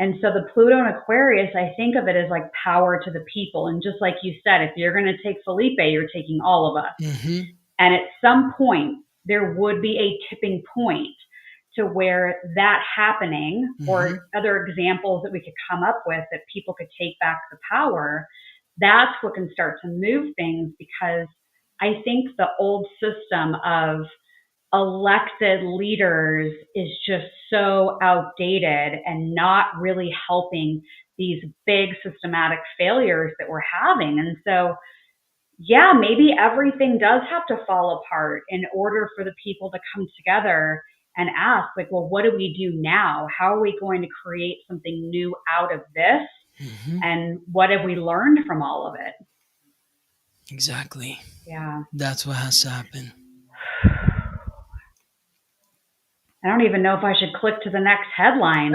And so the Pluto and Aquarius, I think of it as like power to the people. And just like you said, if you're going to take Felipe, you're taking all of us. Mm-hmm. And at some point, there would be a tipping point to where that happening, mm-hmm. or other examples that we could come up with that people could take back the power. That's what can start to move things, because I think the old system of elected leaders is just so outdated and not really helping these big systematic failures that we're having. And so, yeah, maybe everything does have to fall apart in order for the people to come together and ask, like, well, what do we do now? How are we going to create something new out of this? Mm-hmm. And what have we learned from all of it? Exactly. Yeah. That's what has to happen. I don't even know if I should click to the next headline.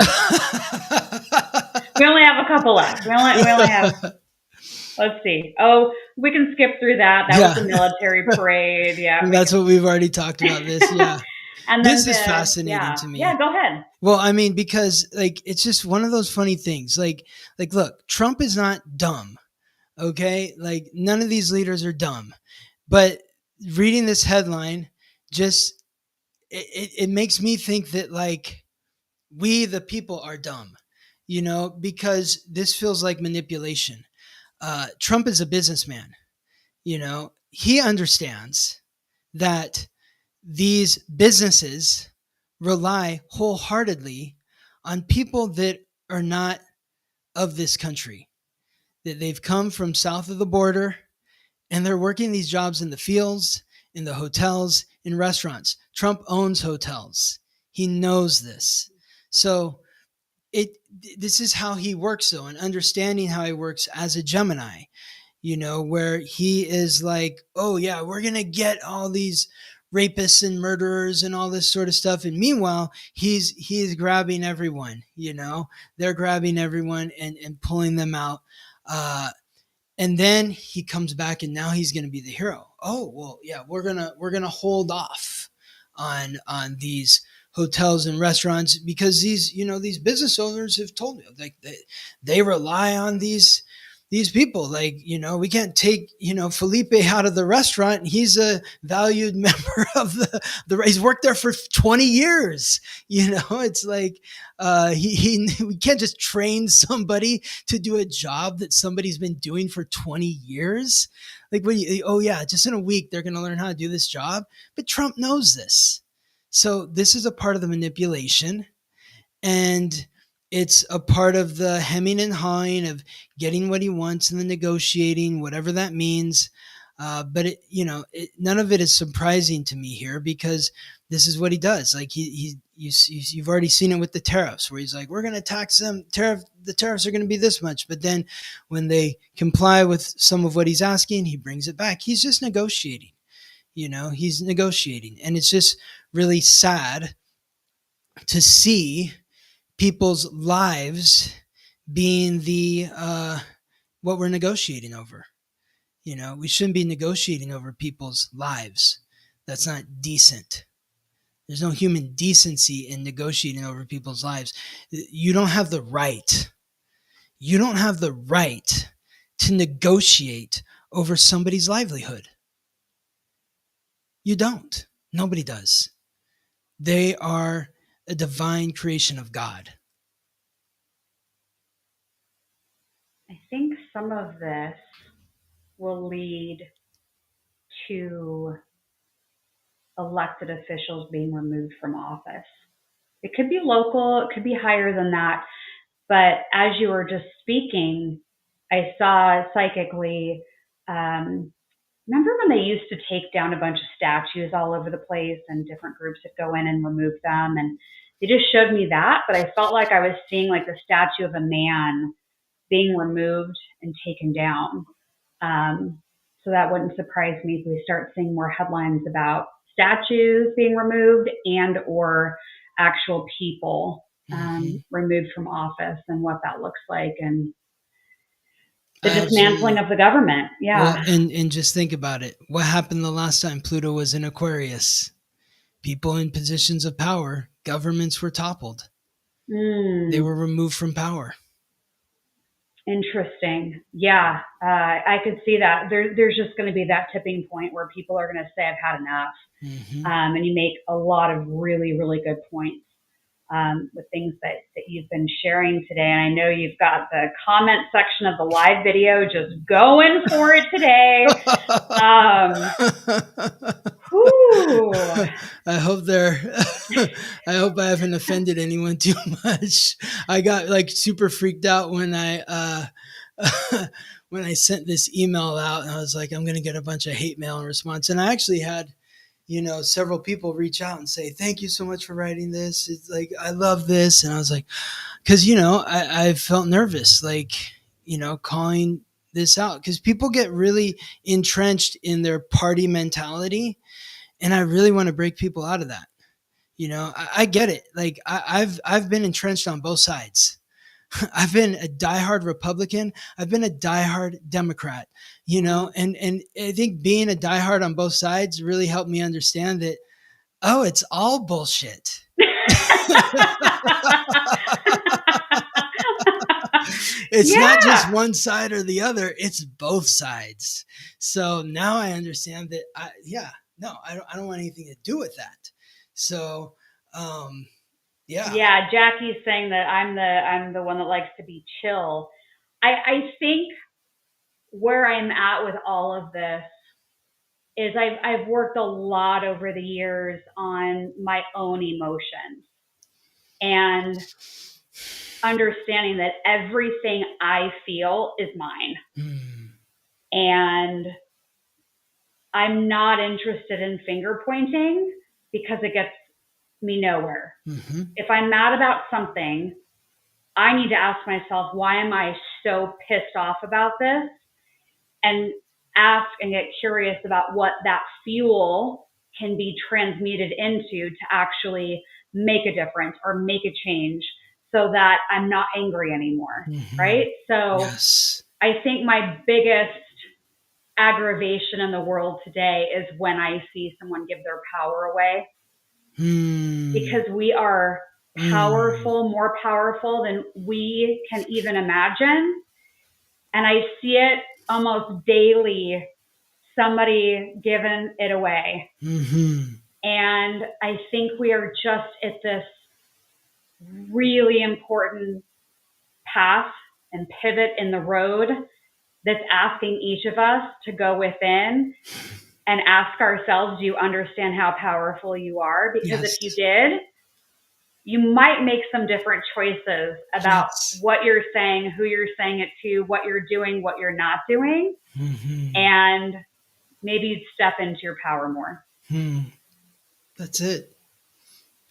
We only have a couple left. We only have, let's see. Oh, we can skip through that. That was the military parade. Yeah. That's what we've already talked about this. Yeah. And then This is fascinating to me. go ahead. Well, I mean, because like it's just one of those funny things. Like look, Trump is not dumb. Okay, like none of these leaders are dumb, but reading this headline just it makes me think that like we the people are dumb, because this feels like manipulation. Trump is a businessman. He understands that these businesses rely wholeheartedly on people that are not of this country, that they've come from south of the border and they're working these jobs in the fields, in the hotels, in restaurants. Trump owns hotels. He knows this. So this is how he works though, and understanding how he works as a Gemini, where he is like, oh yeah, we're going to get all these rapists and murderers and all this sort of stuff. And meanwhile, he's grabbing everyone, they're grabbing everyone and pulling them out. And then he comes back and now he's going to be the hero. Oh, well, yeah, we're going to hold off on these hotels and restaurants because these business owners have told me like they rely on these people. Like, we can't take, Felipe out of the restaurant. He's a valued member of he's worked there for 20 years. It's like, we can't just train somebody to do a job that somebody's been doing for 20 years. Like just in a week, they're going to learn how to do this job. But Trump knows this. So this is a part of the manipulation, and it's a part of the hemming and hawing of getting what he wants and the negotiating, whatever that means. But none of it is surprising to me here because this is what he does. Like you've already seen it with the tariffs, where he's like, we're going to tax them. The tariffs are going to be this much. But then when they comply with some of what he's asking, he brings it back. He's just negotiating. He's negotiating, and it's just really sad to see people's lives being the what we're negotiating over. We shouldn't be negotiating over people's lives. That's not decent. There's no human decency in negotiating over people's lives. You don't have the right. You don't have the right to negotiate over somebody's livelihood. You don't. Nobody does. They are a divine creation of God. I think some of this will lead to elected officials being removed from office. It could be local, it could be higher than that. But as you were just speaking, I saw psychically, remember when they used to take down a bunch of statues all over the place and different groups would go in and remove them? And they just showed me that, but I felt like I was seeing like the statue of a man being removed and taken down. So that wouldn't surprise me if we start seeing more headlines about statues being removed and or actual people removed from office and what that looks like, and the dismantling of the government. Yeah. Well, and just think about it. What happened the last time Pluto was in Aquarius? People in positions of power, governments were toppled. They were removed from power. Interesting. Yeah, I could see that. There's just going to be that tipping point where people are going to say, I've had enough. And you make a lot of really, really good points with things that you've been sharing today. And I know you've got the comment section of the live video just going for it today. I hope I haven't offended anyone too much. I got like super freaked out when I sent this email out, and I was like, I'm going to get a bunch of hate mail in response. And I actually had, several people reach out and say, thank you so much for writing this. It's like, I love this. And I was like, cause I felt nervous, like, calling this out, because people get really entrenched in their party mentality. And I really want to break people out of that. I get it. Like I've been entrenched on both sides. I've been a diehard Republican. I've been a diehard Democrat, and I think being a diehard on both sides really helped me understand that Oh, it's all bullshit. It's not just one side or the other, it's both sides. So now I understand that I don't want anything to do with that. So Yeah, Jackie's saying that I'm the one that likes to be chill. I think where I'm at with all of this is I've worked a lot over the years on my own emotions and understanding that everything I feel is mine. And I'm not interested in finger pointing because it gets me nowhere. If I'm mad about something, I need to ask myself, why am I so pissed off about this? And ask and get curious about what that fuel can be transmuted into to actually make a difference or make a change so that I'm not angry anymore. Right? So yes. I think my biggest aggravation in the world today is when I see someone give their power away. Because we are powerful, more powerful than we can even imagine. And I see it almost daily, somebody giving it away. And I think we are just at this really important path and pivot in the road that's asking each of us to go within and ask ourselves, do you understand how powerful you are? Because if you did, you might make some different choices about what you're saying, who you're saying it to, what you're doing, what you're not doing. And maybe you'd step into your power more. That's it.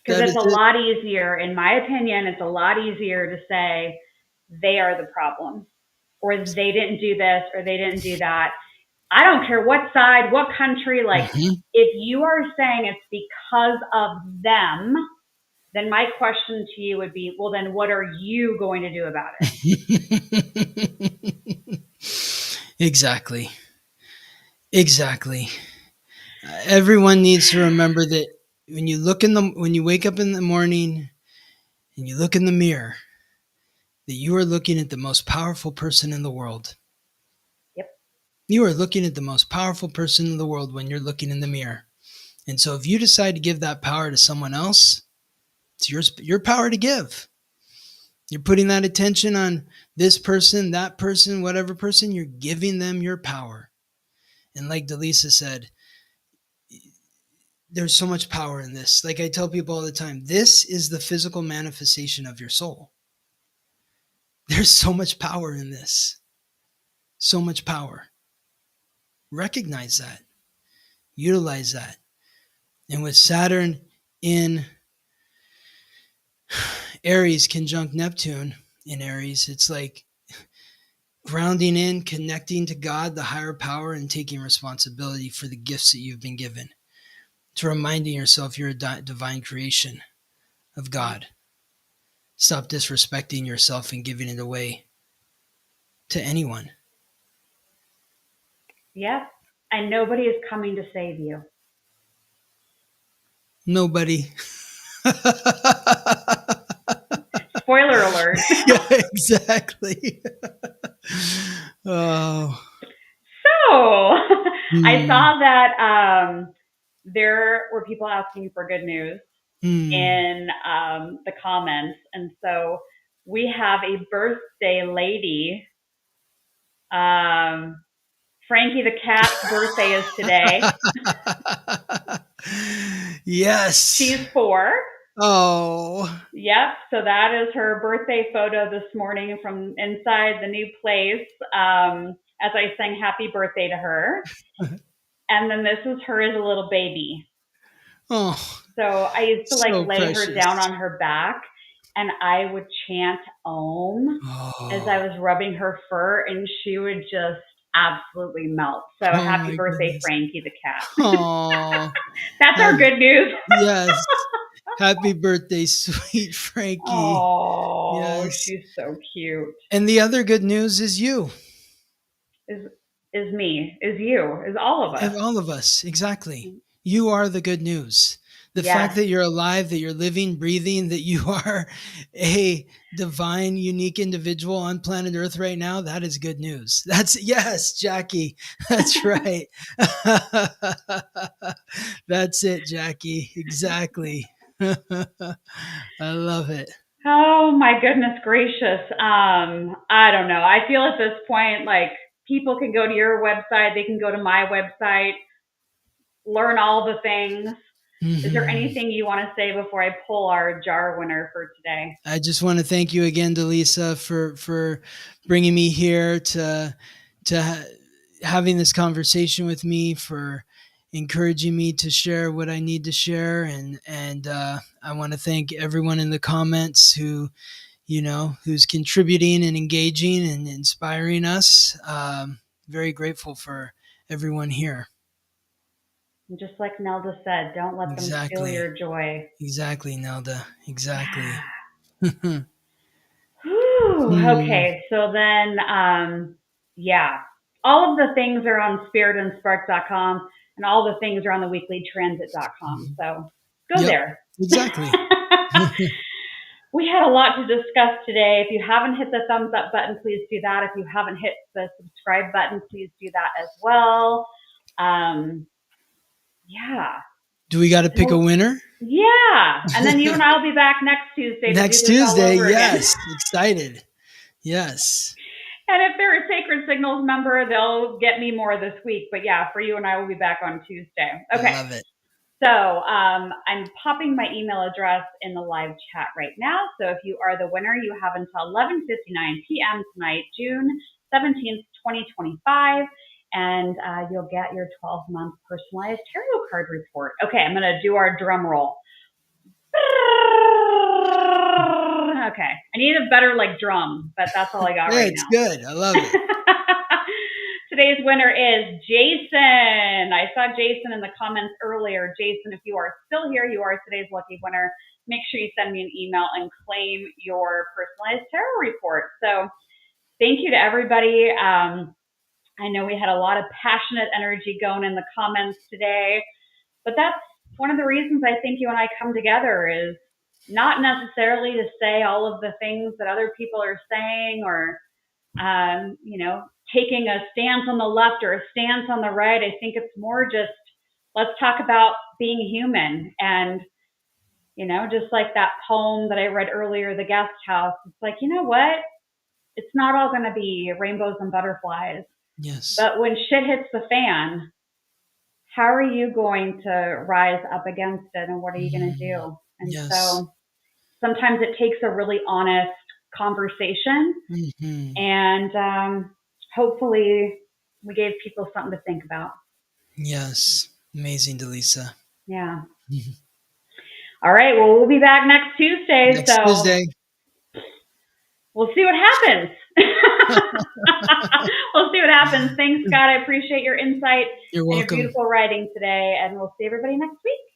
Because it's a lot easier, in my opinion, it's a lot easier to say they are the problem, or they didn't do this, or they didn't do that. I don't care what side, what country, like if you are saying it's because of them, then my question to you would be, well, then what are you going to do about it? Exactly. Everyone needs to remember that when you wake up in the morning and you look in the mirror, that you are looking at the most powerful person in the world. Yep. You are looking at the most powerful person in the world when you're looking in the mirror. And so if you decide to give that power to someone else, it's your power to give. You're putting that attention on this person, that person, whatever person, you're giving them your power. And like Dallisa said, there's so much power in this. Like I tell people all the time, this is the physical manifestation of your soul. There's so much power in this. So much power. Recognize that. Utilize that. And with Saturn in Aries conjunct Neptune in Aries, it's like grounding in, connecting to God, the higher power, and taking responsibility for the gifts that you've been given. To reminding yourself you're a divine creation of God. Stop disrespecting yourself and giving it away to anyone. Yeah. And nobody is coming to save you. Nobody. Spoiler alert. Yeah, exactly. Oh. So I saw that there were people asking for good news in the comments. And so we have a birthday lady. Frankie the cat's birthday is today. Yes. She's 4. Oh. Yep. So that is her birthday photo this morning from inside the new place. As I sang happy birthday to her. And then this is her as a little baby. Oh. So I used to lay precious. her down on her back and I would chant Om as I was rubbing her fur and she would just absolutely melt. So happy birthday, goodness. Frankie the cat. Oh. That's our good news. Yes. Happy birthday, sweet Frankie. Oh, yes. She's so cute. And the other good news is you. Is me, is you, is all of us. All of us, exactly. You are the good news. The fact that you're alive, that you're living, breathing, that you are a divine, unique individual on planet Earth right now, that is good news. Yes, Jackie. That's right. That's it, Jackie. Exactly. I love it. Oh my goodness gracious. I don't know. I feel at this point like people can go to your website, they can go to my website, learn all the things. Is there anything you want to say before I pull our jar winner for today? I just want to thank you again, Dallisa, for bringing me here to having this conversation with me, for encouraging me to share what I need to share, and I want to thank everyone in the comments who's contributing and engaging and inspiring us. Very grateful for everyone here. And just like Nelda said, don't let them steal your joy. Exactly, Nelda. Exactly. Okay, so then, all of the things are on spiritandspark.com, and all the things are on the weeklytransit.com. So go there. Exactly. We had a lot to discuss today. If you haven't hit the thumbs up button, please do that. If you haven't hit the subscribe button, please do that as well. Do we got to pick a winner? Yeah. And then you and I will be back next Tuesday. Next Tuesday, yes. Excited. Yes. And if they're a Sacred Signals member, they'll get me more this week. But yeah, for you and I will be back on Tuesday. Okay. I love it. So I'm popping my email address in the live chat right now. So if you are the winner, you have until 11:59 p.m. tonight, June 17th, 2025. And you'll get your 12-month personalized tarot card report. Okay, I'm going to do our drum roll. Okay, I need a better drum, but that's all I got right now. It's good. I love it. Today's winner is Jason. I saw Jason in the comments earlier. Jason, if you are still here, you are today's lucky winner. Make sure you send me an email and claim your personalized tarot report. So thank you to everybody. I know we had a lot of passionate energy going in the comments today, but that's one of the reasons I think you and I come together, is not necessarily to say all of the things that other people are saying, or, taking a stance on the left or a stance on the right. I think it's more just, let's talk about being human. And, just like that poem that I read earlier, The Guest House, it's like, you know what? It's not all going to be rainbows and butterflies. Yes. But when shit hits the fan, how are you going to rise up against it, and what are you going to do? And so sometimes it takes a really honest conversation, and hopefully we gave people something to think about. Yes. Amazing, Dallisa. Yeah. All right. Well, we'll be back next Tuesday. Tuesday. We'll see what happens. We'll see what happens. Thanks, Scott. I appreciate your insight. You're welcome. And your beautiful writing today. And we'll see everybody next week.